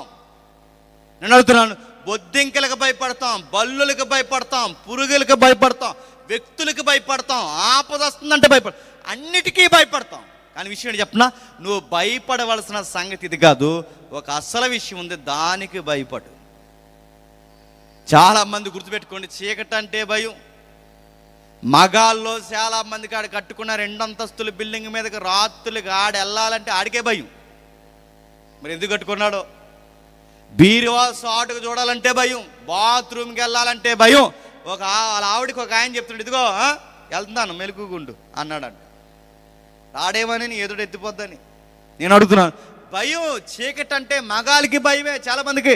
A: నేను అడుగుతున్నాను, బొద్దింకలకు భయపడతాం, బల్లులకు భయపడతాం, పురుగులకు భయపడతాం, వ్యక్తులకు భయపడతాం, ఆపద వస్తుందంటే భయపడతాం, అన్నిటికీ భయపడతాం. కానీ విషయం ఏంటి చెప్పనా? నువ్వు భయపడవలసిన సంగతి ఇది కాదు, ఒక అసలు విషయం ఉంది, దానికి భయపడు. చాలామంది గుర్తుపెట్టుకోండి, చీకటి అంటే భయం. మగాల్లో చాలామందికి ఆడ కట్టుకున్న 2 అంతస్తుల బిల్డింగ్ మీదకి రాత్రులకి వెళ్ళాలంటే ఆడికే భయం. మరి ఎందుకు కట్టుకున్నాడో? బీరువా సాటుకు చూడాలంటే భయం, బాత్రూమ్కి వెళ్ళాలంటే భయం. వాళ్ళ ఆవిడికి ఒక ఆయన చెప్తున్నాడు, ఇదిగో వెళ్తున్నాను మెలుగుగుండు అన్నాడంట. రాడేమని నీ ఎదుడు ఎత్తిపోద్దని. నేను అడుగుతున్నాను, భయం. చీకటి అంటే మగాళ్ళకి భయమే, చాలామందికి.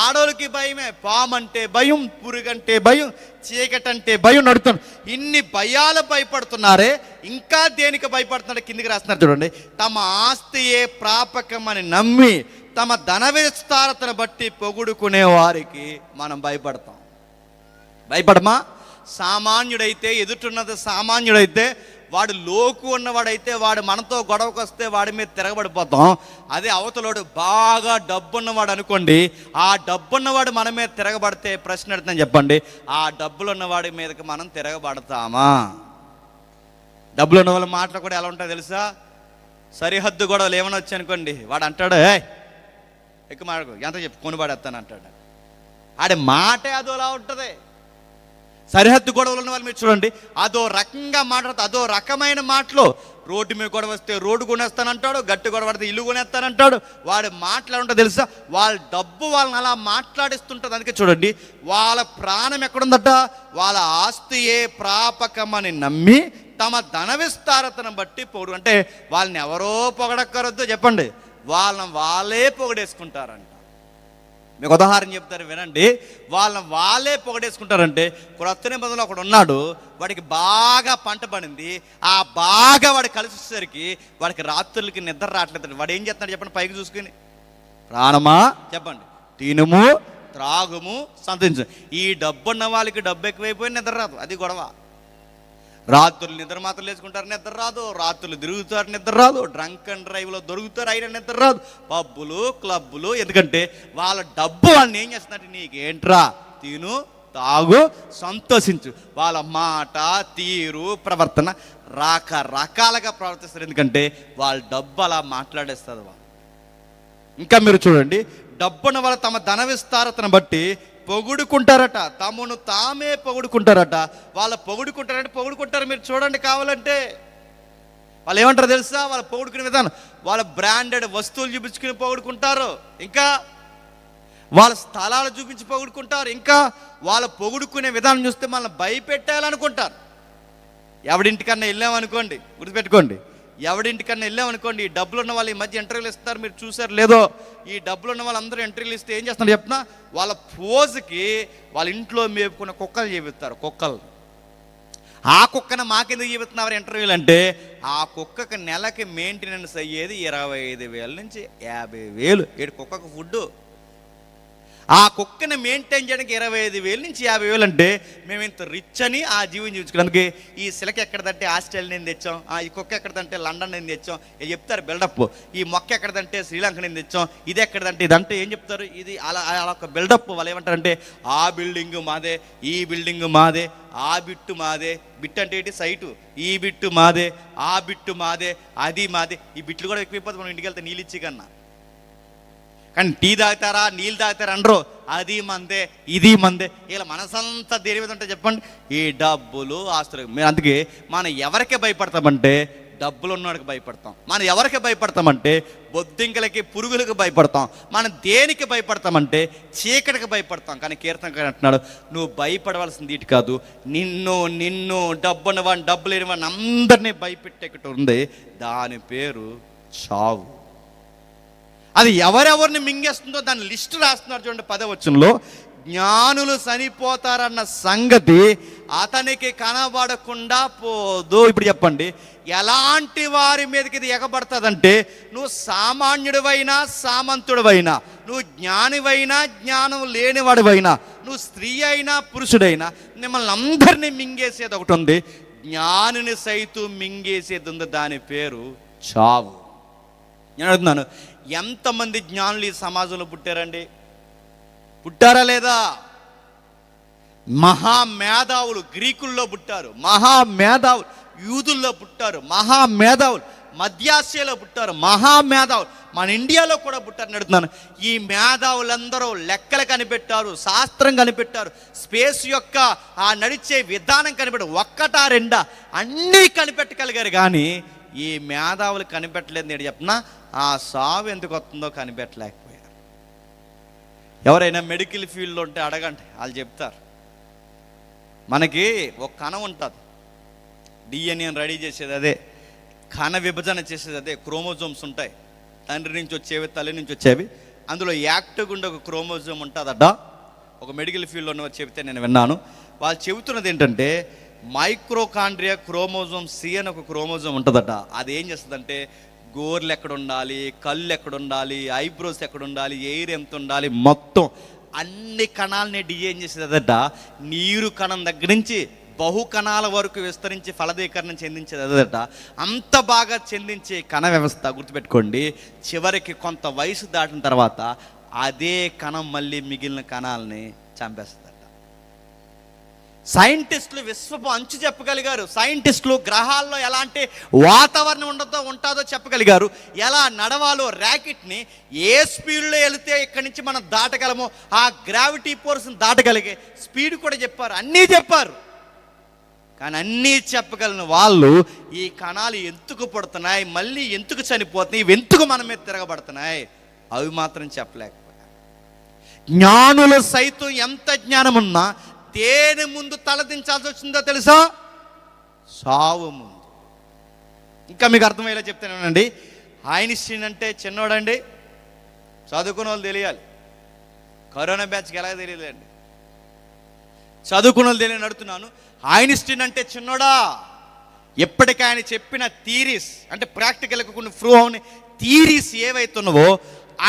A: ఆడోళ్ళకి భయమే. పాము అంటే భయం, పురుగంటే భయం, చీకటి అంటే భయం. అడుగుతున్నాను, ఇన్ని భయాలు భయపడుతున్నారే, ఇంకా దేనికి భయపడుతున్నారో కిందికి రాస్తున్నారు చూడండి. తమ ఆస్తియే ప్రాపకమని నమ్మి తమ ధన విస్తారతను బట్టి పొగుడుకునే వారికి మనం భయపడతాం. భయపడమా? సామాన్యుడైతే, ఎదుటిన్నది సామాన్యుడైతే, వాడు లోకు ఉన్నవాడైతే వాడు మనతో గొడవకు వస్తే వాడి మీద తిరగబడిపోతాం. అదే అవతలోడు బాగా డబ్బున్నవాడు అనుకోండి, ఆ డబ్బున్నవాడు మన మీద తిరగబడితే ప్రశ్న అడుగుతాను చెప్పండి, ఆ డబ్బులు ఉన్నవాడి మీదకి మనం తిరగబడతామా? డబ్బులు ఉన్న వాళ్ళ మాటలు కూడా ఎలా ఉంటాయో తెలుసా? సరిహద్దు గొడవలు ఏమైనా వచ్చాయనుకోండి, వాడు అంటాడు, ఎక్కువ మాటకు ఎంత చెప్పి కొనుబడేస్తాను అంటాడు. ఆడి మాటే అదోలా ఉంటుంది. సరిహద్దు గొడవలు ఉన్న వాళ్ళు మీరు చూడండి, అదో రకంగా మాట్లాడుతూ అదో రకమైన మాటలు. రోడ్డు మీద గొడవ వస్తే రోడ్డు కొనేస్తానంటాడు, గట్టి గొడవ పడితే ఇల్లు కొనేస్తానంటాడు. వాడు మాట్లాడుంటో తెలుసా? వాళ్ళ డబ్బు వాళ్ళని అలా మాట్లాడిస్తుంటుంది. అందుకే చూడండి, వాళ్ళ ప్రాణం ఎక్కడుందట? వాళ్ళ ఆస్తియే ప్రాపకమని నమ్మి తమ ధన విస్తారతను బట్టి పొగడు. అంటే వాళ్ళని ఎవరో పొగడక్కరొద్దు చెప్పండి, వాళ్ళని వాళ్ళే పొగడేసుకుంటారంట. మీకు ఉదాహరణ చెప్తారు వినండి. వాళ్ళే పొగడేసుకుంటారంటే, క్రొత్త నిబంధనలో ఒకడు ఉన్నాడు, వాడికి బాగా పంట పడింది, ఆ బాగా వాడు కలిసి వచ్చేసరికి వాడికి రాత్రులకి నిద్ర రావట్లేదు. వాడు ఏం చేస్తున్నాడు చెప్పండి? పైకి చూసుకుని, ప్రాణమా చెప్పండి, తినుము, త్రాగుము, సంతరించు. ఈ డబ్బున్న వాళ్ళకి డబ్బు ఎక్కువైపోయి నిద్ర రాదు, అది గొడవ. రాత్రులు నిద్ర మాత్రం వేసుకుంటారు, నిద్ర రాదు. రాత్రులు తిరుగుతారు, నిద్ర రాదు. డ్రంక్ అండ్ డ్రైవ్లో దొరుకుతారు, అయినా నిద్ర రాదు. పబ్బులు, క్లబ్బులు. ఎందుకంటే వాళ్ళ డబ్బు వాళ్ళని ఏం చేస్తున్నట్టు, నీకేంట్రా, తిను,
B: తాగు, సంతోషించు. వాళ్ళ మాట, తీరు, ప్రవర్తన రకరకాలుగా ప్రవర్తిస్తారు. ఎందుకంటే వాళ్ళ డబ్బు అలా మాట్లాడేస్తారు వాళ్ళు. ఇంకా మీరు చూడండి, డబ్బున వాళ్ళు తమ ధన విస్తారతను బట్టి పొగుడుకుంటారట, తమను తామే పొగుడుకుంటారట. వాళ్ళ పొగుడుకుంటారు. మీరు చూడండి కావాలంటే. వాళ్ళు ఏమంటారు తెలుసా? వాళ్ళ పొగుడుకునే విధానం, వాళ్ళ బ్రాండెడ్ వస్తువులు చూపించుకుని పొగుడుకుంటారు. ఇంకా వాళ్ళ స్థలాలు చూపించి పొగుడుకుంటారు. ఇంకా వాళ్ళ పొగుడుకునే విధానం చూస్తే మనల్ని భయపెట్టాలనుకుంటారు. ఎవడింటికన్నా వెళ్ళామనుకోండి, గుర్తుపెట్టుకోండి, ఎవడింటికన్నా వెళ్ళామనుకోండి, ఈ డబ్బులు ఉన్న వాళ్ళు ఈ మధ్య ఇంటర్వ్యూలు ఇస్తారు, మీరు చూసారు లేదో? ఈ డబ్బులు ఉన్న వాళ్ళందరూ ఇంటర్వ్యూలు ఇస్తే ఏం చేస్తున్నారు చెప్తున్నా? వాళ్ళ పోజుకి వాళ్ళ ఇంట్లో మేపుకున్న కుక్కలు చేపిస్తారు. కుక్కలు, ఆ కుక్కను మాకెందుకు చెబుతున్నారు ఇంటర్వ్యూలు అంటే, ఆ కుక్కకు నెలకి మెయింటెనెన్స్ అయ్యేది 25,000 నుంచి 50,000. ఏడు కుక్కకు ఫుడ్డు. ఆ కుక్కని మెయింటైన్ చేయడానికి 25,000 నుంచి 50,000 అంటే మేము ఇంత రిచ్ అని ఆ జీవిని చూసుకోవడానికి. ఈ సిలక ఎక్కడదంటే ఆస్ట్రేలియా నుంచి తెచ్చాం, ఈ కుక్క ఎక్కడదంటే లండన్ నుంచి తెచ్చాం, చెప్తారు బిల్డప్. ఈ మొక్క ఎక్కడదంటే శ్రీలంక నుంచి తెచ్చాం, ఇది ఎక్కడదంటే ఇదంటే ఏం చెప్తారు? ఇది అలా ఒక బిల్డప్. వాళ్ళు ఏమంటారంటే, ఆ బిల్డింగ్ మాదే, ఈ బిల్డింగ్ మాదే, ఆ బిట్టు మాదే. బిట్ అంటే ఏంటి? సైటు. ఈ బిట్టు మాదే, ఆ బిట్టు మాదే, అది మాదే. ఈ బిట్లు కూడా ఎక్కువైపోతుంది మనం ఇంటికి వెళ్తే నీళ్ళు ఇచ్చి కన్నా. కానీ టీ తాగుతారా, నీళ్ళు తాగుతారా అనరు. అది మందే, ఇది మందే. ఇలా మనసంతా దేని మీద ఉంటే చెప్పండి? ఈ డబ్బులు, ఆస్తులు. మీరు అందుకే మనం ఎవరికి భయపడతామంటే డబ్బులు ఉన్నవాడికి భయపడతాం. మనం ఎవరికి భయపడతామంటే బొద్దింకలకి, పురుగులకు భయపడతాం. మనం దేనికి భయపడతామంటే చీకటికి భయపడతాం. కానీ కీర్తనకారుడు అంటున్నాడు, నువ్వు భయపడవలసింది ఇటు కాదు, నిన్ను డబ్బు ఉన్నవాడిని, డబ్బు లేని వాడిని అందరినీ భయపెట్టేకటి ఉంది. దాని పేరు చావు. అది ఎవరెవరిని మింగేస్తుందో దాని లిస్టు రాస్తున్నారు చూడండి 10వ వచనంలో. జ్ఞానులు చనిపోతారన్న సంగతి అతనికి కనబడకుండా పోదు. ఇప్పుడు చెప్పండి, ఎలాంటి వారి మీదకి ఇది ఎగబడుతుందంటే, నువ్వు సామాన్యుడివైనా సామంతుడివైనా, నువ్వు జ్ఞానివైనా జ్ఞానం లేనివాడివైనా, నువ్వు స్త్రీ అయినా పురుషుడైనా, మిమ్మల్ని అందరినీ మింగేసేది ఒకటి ఉంది. జ్ఞానిని సైతం మింగేసేది ఉంది. దాని పేరు చావు. నేను అడుగుతున్నాను, ఎంతమంది జ్ఞానులు ఈ సమాజంలో పుట్టారండి? పుట్టారా లేదా? మహామేధావులు గ్రీకుల్లో పుట్టారు, మహామేధావులు యూదుల్లో పుట్టారు, మహామేధావులు మధ్యాసియాలో పుట్టారు, మహామేధావులు మన ఇండియాలో కూడా పుట్టారని అడుగుతున్నాను. ఈ మేధావులందరూ లెక్కలు కనిపెట్టారు, శాస్త్రం కనిపెట్టారు, స్పేస్ యొక్క ఆ నడిచే విధానం కనిపెట్టారు. ఒక్కటా రెండా అన్నీ కనిపెట్టగలిగారు. కానీ ఈ మేధావులు కనిపెట్టలేదు. నేను చెప్పిన ఆ సావు ఎందుకు వస్తుందో కనిపెట్టలేకపోయారు. ఎవరైనా మెడికల్ ఫీల్డ్లో ఉంటే అడగండి, వాళ్ళు చెప్తారు. మనకి ఒక కణం ఉంటుంది, డిఎన్ఏని రెడీ చేసేది అదే, కణ విభజన చేసేది అదే. క్రోమోజోమ్స్ ఉంటాయి, తండ్రి నుంచి వచ్చేవి, తల్లి నుంచి వచ్చేవి. అందులో యాక్టివ్గా ఉండే ఒక క్రోమోజోమ్ ఉంటుందట. ఒక మెడికల్ ఫీల్డ్లో ఉన్నవారు చెబితే నేను విన్నాను. వాళ్ళు చెబుతున్నది ఏంటంటే, మైక్రోకాండ్రియా క్రోమోజోమ్ సి అని ఒక క్రోమోజోమ్ ఉంటుందట. అది ఏం చేస్తుందంటే, గోర్లు ఎక్కడ ఉండాలి, కళ్ళు ఎక్కడ ఉండాలి, ఐబ్రోస్ ఎక్కడ ఉండాలి, ఎయిర్ ఎంత ఉండాలి, మొత్తం అన్ని కణాలని డిజైన్ చేసేదట. నీరు కణం దగ్గర నుంచి బహు కణాల వరకు విస్తరించి ఫలదీకరణ చెందించేది అదట. అంత బాగా చెందించే కణ వ్యవస్థ. గుర్తుపెట్టుకోండి, చివరికి కొంత వయసు దాటిన తర్వాత అదే కణం మళ్ళీ మిగిలిన కణాలని చంపేస్తుందట. సైంటిస్టులు విశ్వపు అంచు చెప్పగలిగారు. సైంటిస్టులు గ్రహాల్లో ఎలాంటి వాతావరణం ఉంటుందో చెప్పగలిగారు. ఎలా నడవాలో, ర్యాకెట్ని ఏ స్పీడ్లో వెళితే ఇక్కడి నుంచి మనం దాటగలమో ఆ గ్రావిటీ ఫోర్స్ని దాటగలిగే స్పీడ్ కూడా చెప్పారు. అన్నీ చెప్పారు. కానీ అన్నీ చెప్పగలిగిన వాళ్ళు ఈ కణాలు ఎందుకు పడుతున్నాయి, మళ్ళీ ఎందుకు చనిపోతున్నాయి, ఇవి ఎందుకు మన మీద తిరగబడుతున్నాయి, అవి మాత్రం చెప్పలేకపోయారు. జ్ఞానులు సైతం ఎంత జ్ఞానం ఉన్నా దేని ముందు తలదించాల్సి వచ్చిందో తెలుసా? సావు ముందు. ఇంకా మీకు అర్థమయ్యేలా చెప్తానండి. ఐన్స్టీన్ అంటే చిన్నోడండి, చదువుకున్న వాళ్ళు తెలియాలి. కరోనా బ్యాచ్కి ఎలా తెలియలేండి, చదువుకున్న వాళ్ళు తెలియని అడుగుతున్నాను. ఐన్స్టీన్ అంటే చిన్నోడా? ఎప్పటికీ ఆయన చెప్పిన థీరీస్ అంటే ప్రాక్టికల్గా కొన్ని ప్రూవ్ అవని థీరీస్ ఏవైతున్నావో,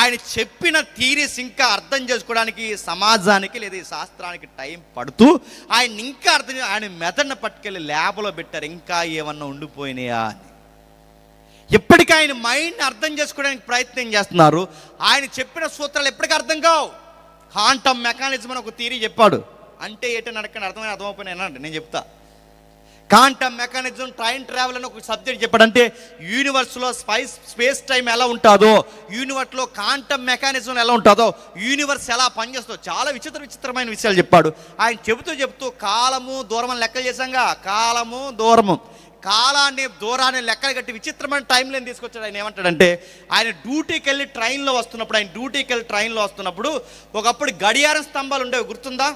B: ఆయన చెప్పిన థీరీస్ ఇంకా అర్థం చేసుకోవడానికి సమాజానికి లేదా ఈ శాస్త్రానికి టైం పడుతూ ఆయన ఇంకా ఆయన మెథడ్ని పట్టుకెళ్ళి ల్యాబ్లో పెట్టారు. ఇంకా ఏమన్నా ఉండిపోయినాయా అని. ఎప్పటికీ ఆయన మైండ్ని అర్థం చేసుకోవడానికి ప్రయత్నం చేస్తున్నారు. ఆయన చెప్పిన సూత్రాలు ఎప్పటికీ అర్థం కావు. క్వాంటమ్ మెకానిజం అని ఒక థియరీ చెప్పాడు. అంటే ఏంటని అడగండి, అర్థమైపోయినా నేను చెప్తా. క్వాంటమ్ మెకానిజం, టైం ట్రావెల్ అని ఒక సబ్జెక్ట్ చెప్పాడంటే యూనివర్స్లో స్పేస్ టైం ఎలా ఉంటుందో, యూనివర్స్లో క్వాంటమ్ మెకానిజం ఎలా ఉంటుందో, యూనివర్స్ ఎలా పనిచేస్తుందో చాలా విచిత్రమైన విషయాలు చెప్పాడు. ఆయన చెబుతూ కాలము దూరం అని లెక్కలు చేశాంగా, కాలము దూరము, కాలాన్ని దూరాన్ని లెక్కలు కట్టి విచిత్రమైన టైం లైన్ తీసుకొచ్చాడు. ఆయన ఏమంటాడంటే, ఆయన డ్యూటీకి వెళ్ళి ట్రైన్లో వస్తున్నప్పుడు ఒకప్పుడు గడియారం స్తంభాలు ఉండేవి, గుర్తుందా?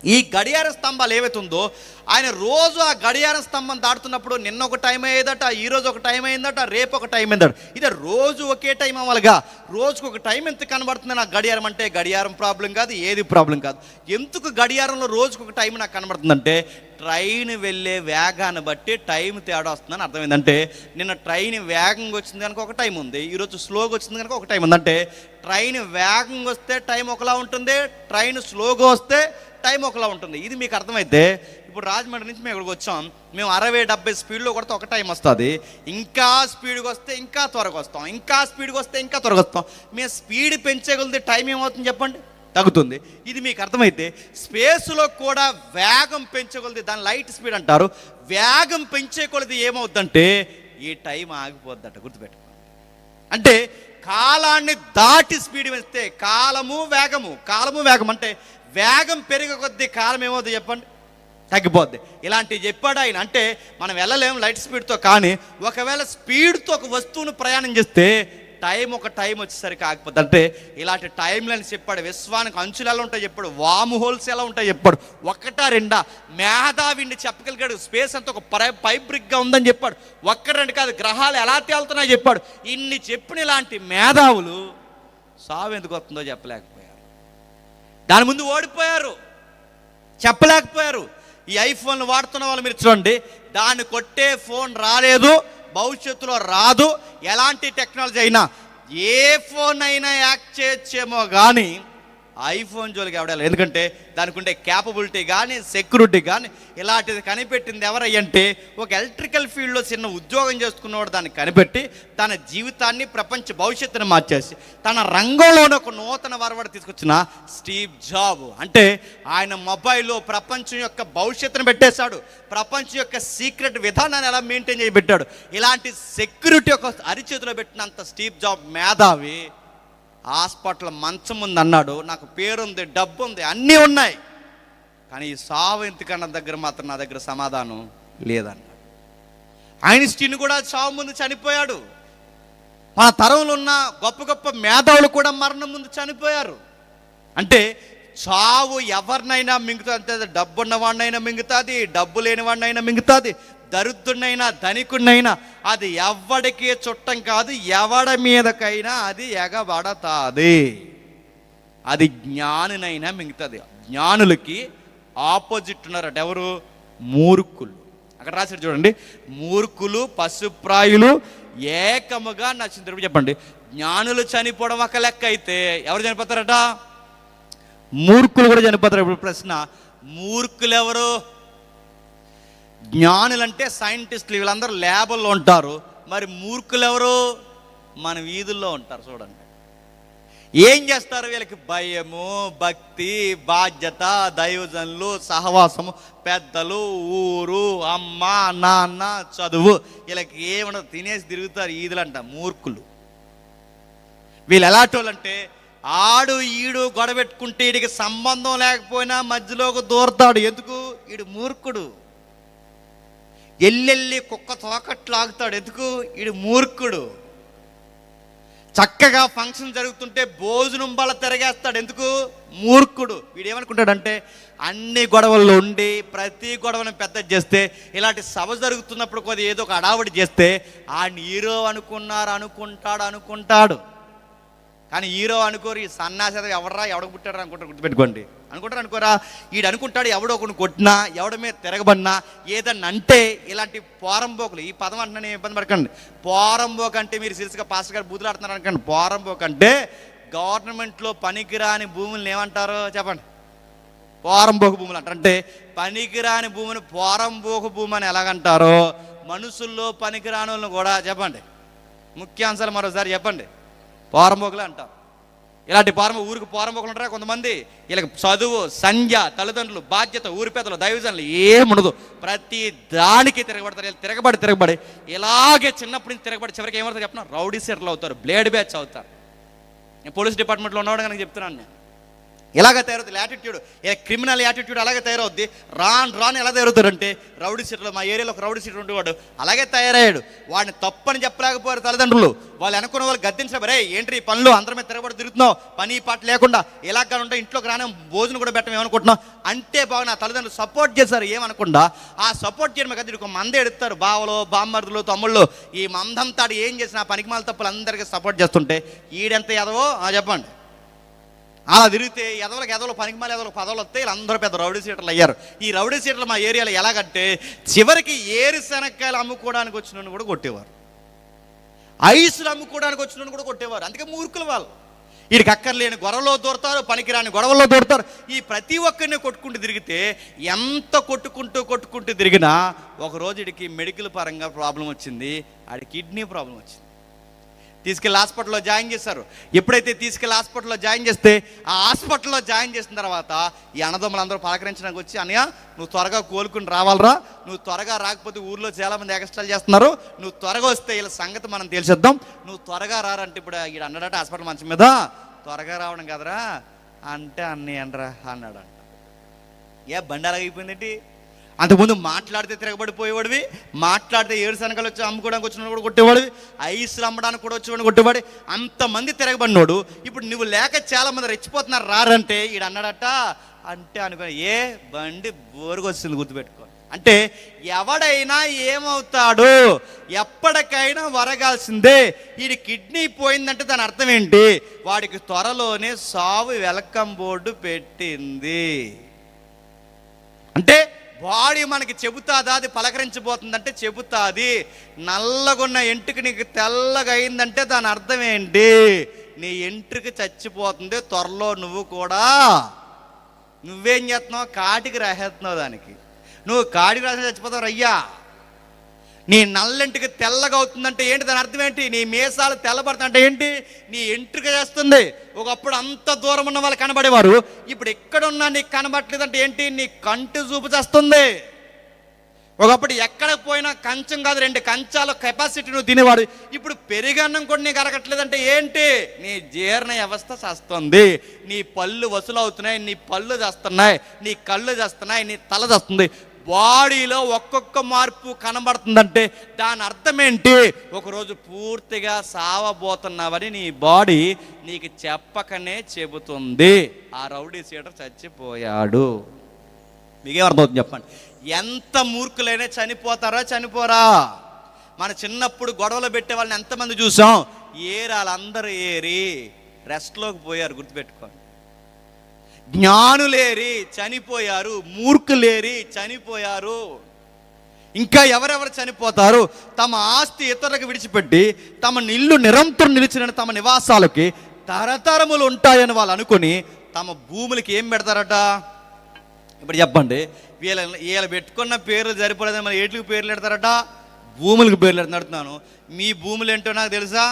B: ఈ గడియార స్తంభాలు ఏవైతే ఉందో, ఆయన రోజు ఆ గడియార స్తంభం దాటుతున్నప్పుడు నిన్న ఒక టైం అయ్యేదట, ఈరోజు ఒక టైం అయిందట, రేపు ఒక టైం అయిందట. ఇది రోజు ఒకే టైం అవ్వాలిగా, రోజుకు ఒక టైం ఎంత కనబడుతుంది నాకు గడియారం అంటే? గడియారం ప్రాబ్లం కాదు, ఏది ప్రాబ్లం కాదు. ఎందుకు గడియారంలో రోజుకు ఒక టైం నాకు కనబడుతుందంటే, ట్రైన్ వెళ్ళే వేగాన్ని బట్టి టైం తేడా వస్తుందని అర్థమైందంటే, నిన్న ట్రైన్ వేగంగా వచ్చింది కనుక ఒక టైం ఉంది, ఈరోజు స్లోగా వచ్చింది కనుక ఒక టైం ఉందంటే, ట్రైన్ వేగంగా వస్తే టైం ఒకలా ఉంటుంది, ట్రైన్ స్లోగా వస్తే టైం ఒకలా ఉంటుంది. ఇది మీకు అర్థమైతే, ఇప్పుడు రాజమండ్రి నుంచి మేము ఇక్కడికి వచ్చాం, మేము 60-70 స్పీడ్లో కొడితే ఒక టైం వస్తుంది, ఇంకా స్పీడ్గా వస్తే ఇంకా త్వరగా వస్తాం, ఇంకా స్పీడ్గా వస్తే ఇంకా త్వరగా వస్తాం. మేము స్పీడ్ పెంచేకొలితే టైం ఏమవుతుంది చెప్పండి? తగ్గుతుంది. ఇది మీకు అర్థమైతే, స్పేస్లో కూడా వేగం పెంచేకొలిది, దాని లైట్ స్పీడ్ అంటారు, వేగం పెంచేకొలిది ఏమవుతుందంటే ఈ టైం ఆగిపోద్దట, గుర్తుపెట్టుకోండి. అంటే కాలాన్ని దాటి స్పీడ్ పెంచితే కాలము వేగం అంటే వేగం పెరిగే కొద్దీ కాలం ఏమవుతుంది చెప్పండి? తగ్గిపోద్ది. ఇలాంటివి చెప్పాడు ఆయన. అంటే మనం వెళ్ళలేము లైట్ స్పీడ్తో, కానీ ఒకవేళ స్పీడ్తో ఒక వస్తువును ప్రయాణం చేస్తే ఒక టైం వచ్చేసరికి ఆగిపోద్ది. అంటే ఇలాంటి టైం లైన్స్ చెప్పాడు. విశ్వానికి అంచులు ఎలా ఉంటాయి చెప్పాడు, వాము హోల్స్ ఎలా ఉంటాయి చెప్పాడు, ఒకటా రెండా మేధావిండి చెప్పగలిగాడు. స్పేస్ అంతా ఒక పైబ్రిక్గా ఉందని చెప్పాడు. ఒక్క రెండు కాదు, గ్రహాలు ఎలా తేలుతున్నాయో చెప్పాడు. ఇన్ని చెప్పిన ఇలాంటి మేధావులు సావు ఎందుకు వస్తుందో చెప్పలేకపోయారు, దాని ముందు ఓడిపోయారు, చెప్పలేకపోయారు. ఈ ఐఫోన్లు వాడుతున్న వాళ్ళు మీరు చూడండి, దాన్ని కొట్టే ఫోన్ రాలేదు, భవిష్యత్తులో రాదు. ఎలాంటి టెక్నాలజీ అయినా, ఏ ఫోన్ అయినా యాక్ట్ చేయొచ్చేమో కానీ ఐఫోన్ జోలికి ఎవడాలి. ఎందుకంటే దానికి ఉండే క్యాపబిలిటీ కానీ సెక్యూరిటీ కానీ ఇలాంటిది కనిపెట్టింది ఎవరయ్యంటే, ఒక ఎలక్ట్రికల్ ఫీల్డ్లో చిన్న ఉద్యోగం చేసుకున్నవాడు దాన్ని కనిపెట్టి తన జీవితాన్ని, ప్రపంచ భవిష్యత్తుని మార్చేసి తన రంగంలోనే ఒక నూతన వరవడి తీసుకొచ్చిన స్టీవ్ జాబ్. అంటే ఆయన మొబైల్లో ప్రపంచం యొక్క భవిష్యత్తును పెట్టేశాడు, ప్రపంచం యొక్క సీక్రెట్ విధానాన్ని ఎలా మెయింటైన్ చేయబెట్టాడు. ఇలాంటి సెక్యూరిటీ ఒక అరిచేతిలో పెట్టినంత స్టీవ్ జాబ్ మేధావి హాస్పిటల్ మంచం ఉంది అన్నాడు, నాకు పేరుంది, డబ్బు ఉంది, అన్నీ ఉన్నాయి, కానీ ఈ సావు ఎందుకన్న దగ్గర మాత్రం నా దగ్గర సమాధానం లేదన్నాడు. ఐన్స్టీన్ కూడా చావు ముందు చనిపోయాడు. మన తరంలో ఉన్న గొప్ప గొప్ప మేధావులు కూడా మరణం ముందు చనిపోయారు. అంటే చావు ఎవరినైనా మింగుతుంది. అంతే, డబ్బు ఉన్నవాడినైనా మింగుతుంది, డబ్బు లేనివాడినైనా మింగుతుంది, దరిద్రునైనా ధనికుడినైనా అది ఎవడికి చుట్టం కాదు, ఎవడి మీదకైనా అది ఎగబడతాది. అది జ్ఞానునైనా మింగుతుంది. జ్ఞానులకి ఆపోజిట్ ఉన్నారట ఎవరు? మూర్ఖులు. అక్కడ రాశారు చూడండి, మూర్ఖులు పశుప్రాయులు ఏకముగా నచ్చింది. చెప్పండి, జ్ఞానులు చనిపోవడం ఒక లెక్క అయితే ఎవరు చనిపోతారట? మూర్ఖులు కూడా చనిపోతారు. ఇప్పుడు ప్రశ్న, మూర్ఖులు ఎవరు? జ్ఞానులంటే సైంటిస్టులు, వీళ్ళందరూ ల్యాబుల్లో ఉంటారు. మరి మూర్ఖులు ఎవరు? మన వీధుల్లో ఉంటారు. చూడండి ఏం చేస్తారు వీళ్ళకి? భయము, భక్తి, బాధ్యత, దైవజనులు, సహవాసము, పెద్దలు, ఊరు, అమ్మ, నాన్న, చదువు, వీళ్ళకి ఏమన్నా తినేసి తిరుగుతారు ఈదులంట మూర్ఖులు. వీళ్ళు ఎలాంటి వాళ్ళంటే, ఆడు ఈడు గొడవెట్టుకుంటే వీడికి సంబంధం లేకపోయినా మధ్యలోకి దూరతాడు. ఎందుకు? వీడు మూర్ఖుడు. ఎల్లెల్లి కుక్క తోకట్లు ఆగుతాడు. ఎందుకు? వీడు మూర్ఖుడు. చక్కగా ఫంక్షన్ జరుగుతుంటే భోజనం బల తిరగేస్తాడు. ఎందుకు? మూర్ఖుడు. వీడు ఏమనుకుంటాడంటే, అన్ని గొడవల్లో ఉండి ప్రతి గొడవను పెద్ద చేస్తే, ఇలాంటి సభ జరుగుతున్నప్పుడు కొద్దిగా ఏదో ఒక అడావడి చేస్తే ఆ హీరో అనుకుంటాడు. కానీ హీరో అనుకోరు. ఈ సన్నాసేద ఎవడకు పుట్టాడు అనుకుంటారు. గుర్తుపెట్టుకోండి, అనుకోరా? ఈడు అనుకుంటాడు ఎవడో ఒకటి కొట్టినా, ఎవడ మీద తిరగబడినా, ఏదన్నా అంటే ఇలాంటి పోరంబోకులు. ఈ పదం అంటే నేను ఇబ్బంది పడకండి. పోరంబోకు అంటే మీరు సీరియస్గా పాస్టర్ గారు బూతులు ఆడుతున్నారు అనుకోండి. పోరంబోకు అంటే గవర్నమెంట్లో పనికిరాని భూములను ఏమంటారో చెప్పండి? పోరంబోకు భూములు అంటారు. అంటే పనికిరాని భూమిని పోరంబోకు భూమి అని ఎలాగంటారో, మనుషుల్లో పనికిరాని వాళ్ళని కూడా చెప్పండి. ముఖ్యాంశాలు మరోసారి చెప్పండి. పోరంబోకులు అంటారు. ఇలాంటి ఊరికి పోరంబోకులు ఉంటారా కొంతమంది. వీళ్ళకి చదువు, సంధ్య, తల్లిదండ్రులు, బాధ్యత, ఊరి పెద్దలు, దైవజనులు ఏముండదు. ప్రతి దానికి తిరగబడతారు. వీళ్ళు తిరగబడి ఇలాగే చిన్నప్పటి నుంచి తిరగబడి చివరికి ఏమవుతారు చెప్పిన, రౌడీ సీటర్లు అవుతారు, బ్లేడ్ బ్యాచ్ అవుతారు. నేను పోలీస్ డిపార్ట్మెంట్లో ఉన్నవాడు కనుక చెప్తున్నాను. నేను ఇలాగ తయారవుతుంది యాటిట్యూడ్, క్రిమినల్ యాటిట్యూడ్ అలాగే తయారవుద్ది. రాను ఎలా తయారవుతారంటే, రౌడీ సీటర్లు, మా ఏరియాలో ఒక రౌడీ సీటర్ ఉండేవాడు అలాగే తయారయ్యాడు. వాడిని తప్పని చెప్పలేకపోయారు తల్లిదండ్రులు. వాళ్ళు అనుకున్న వాళ్ళు గద్దించారు, రే ఏంటి ఈ పనులు, అందరి మీద తిరగబడి తిరుగుతున్నావు, పని పాట లేకుండా ఇలాగ ఉంటే ఇంట్లోకి రానే భోజనం కూడా పెట్టడం ఏమనుకుంటున్నావు అంటే బాగా నా తల్లిదండ్రులు సపోర్ట్ చేశారు. ఏమనకుండా ఆ సపోర్ట్ చేయడం కదా ఒక మందే ఎడుతారు, బావలు, బామ్మర్దులు, తమ్ముళ్ళు. ఈ మందంతాడు ఏం చేసిన పనికిమాల తప్పులు అందరికీ సపోర్ట్ చేస్తుంటే ఈడెంత ఎదవో చెప్పండి. అలా తిరిగితే ఎదవలకు పనికిమాల ఎదవలకు పదవులు వస్తే వీళ్ళందరూ పెద్ద రౌడీ సీటర్లు అయ్యారు. ఈ రౌడీ సీటర్లు మా ఏరియాలో ఎలాగంటే చివరికి ఏరుశనక్కాయలు అమ్ముకోవడానికి వచ్చిన కూడా కొట్టేవారు, ఐసులు అమ్ముకోవడానికి వచ్చిన కూడా కొట్టేవారు. అందుకే మూర్ఖులు వాళ్ళు. వీడికి అక్కర్లేని గొడవలో దూరతారు, పనికిరాని గొడవల్లో దూరతారు. ఈ ప్రతి ఒక్కరిని కొట్టుకుంటూ తిరిగితే ఎంత కొట్టుకుంటూ తిరిగినా ఒకరోజు వీడికి మెడికల్ పరంగా ప్రాబ్లం వచ్చింది, ఆడి కిడ్నీ ప్రాబ్లం వచ్చింది. తీసుకెళ్ళి హాస్పిటల్లో జాయిన్ చేశారు. ఎప్పుడైతే తీసుకెళ్ళి హాస్పిటల్లో జాయిన్ చేస్తే ఆ హాస్పిటల్లో జాయిన్ చేసిన తర్వాత ఈ అన్నదమ్ములు అందరూ పలకరించడానికి వచ్చి, అన్నయ్య నువ్వు త్వరగా కోలుకుని రావాలరా, నువ్వు త్వరగా రాకపోతే ఊర్లో చాలామంది ఎక్స్ట్రాలు చేస్తున్నారు, నువ్వు త్వరగా వస్తే వీళ్ళ సంగతి మనం తెలిసేద్దాం, నువ్వు త్వరగా రారంటే ఇప్పుడు ఈడు అన్నాడట హాస్పిటల్ మంచం మీద, త్వరగా రావడం కదరా అంటే అన్నయ్య అనరా అన్నాడంట. బండి అలాగైపోయిందేంటి? అంతకుముందు మాట్లాడితే తిరగబడిపోయేవాడివి, మాట్లాడితే ఏరుశనగలు వచ్చి అమ్ముకోవడానికి వచ్చిన కూడా కొట్టేవాడివి, ఐసులు అమ్మడానికి కూడా వచ్చేవాడిని కొట్టేవాడు. అంతమంది తిరగబడినోడు ఇప్పుడు నువ్వు లేక చాలామంది రెచ్చిపోతున్నారు రారంటే ఈడు అన్నాడట అంటే అనుకో బండి బోరుగొచ్చింది గుర్తుపెట్టుకో. అంటే ఎవడైనా ఏమవుతాడు, ఎప్పటికైనా వరగాల్సిందే. వీడి కిడ్నీ పోయిందంటే దాని అర్థం ఏంటి, వాడికి త్వరలోనే సావు వెల్కమ్ బోర్డు పెట్టింది. అంటే బాడీ మనకి చెబుతాదా, అది పలకరించబోతుందంటే చెబుతాది. నల్లగున్న ఎంట్రుక నీకు తెల్లగా అయిందంటే దాని అర్థం ఏంటి, నీ ఎంట్రుక చచ్చిపోతుంది త్వరలో. నువ్వు కూడా నువ్వేం చేస్తున్నావు, కాటికి రాసేస్తున్నావు దానికి. నువ్వు కాటికి రాసిన చచ్చిపోతావు రయ్యా. నీ నల్లెంటికి తెల్లగా అవుతుందంటే ఏంటి, దాని అర్థం ఏంటి, నీ మీసాలు తెల్లబడుతుందంటే ఏంటి, నీ ఎంట్రుక చేస్తుంది. ఒకప్పుడు అంత దూరం ఉన్న వాళ్ళు కనబడేవారు, ఇప్పుడు ఎక్కడున్నా నీకు కనబడలేదంటే ఏంటి, నీ కంటి చూపు చేస్తుంది. ఒకప్పుడు ఎక్కడికి పోయినా కంచం కాదు 2 కంచాల కెపాసిటీ నువ్వు తినేవాడు, ఇప్పుడు పెరిగన్నం కూడా నీకు అరగట్లేదంటే ఏంటి, నీ జీర్ణ వ్యవస్థ చేస్తుంది. నీ పళ్ళు వసూలు అవుతున్నాయి, నీ పళ్ళు చేస్తున్నాయి, నీ కళ్ళు చేస్తున్నాయి, నీ తల చేస్తుంది. బాడీలో ఒక్కొక్క మార్పు కనబడుతుందంటే దాని అర్థం ఏంటి, ఒకరోజు పూర్తిగా సావబోతున్నావని నీ బాడీ నీకు చెప్పకనే చెబుతుంది. ఆ రౌడీ సీటర్ చచ్చిపోయాడు. మీకేం అర్థమవుతుంది చెప్పండి. ఎంత మూర్ఖులైనా చనిపోరా? మన చిన్నప్పుడు గొడవలు పెట్టే వాళ్ళని ఎంతమంది చూసాం, వాళ్ళందరూ రెస్ట్లోకి పోయారు. గుర్తుపెట్టుకోండి. జ్ఞానులేరి చనిపోయారు, మూర్ఖులేరి చనిపోయారు. ఇంకా ఎవరెవరు చనిపోతారు, తమ ఆస్తి ఇతరులకు విడిచిపెట్టి తమ ఇల్లు నిరంతరం నిలిచిన తమ నివాసాలకి తరతరములు ఉంటాయని వాళ్ళు అనుకొని తమ భూములకి ఏం పెడతారట. ఇప్పుడు చెప్పండి, వీళ్ళు పెట్టుకున్న పేర్లు సరిపోలేదని మరి ఏట్లకి పేర్లు పెడతారట, భూములకు పేర్లు పెడుతున్నాను. మీ భూములు ఏంటో నాకు తెలుసా,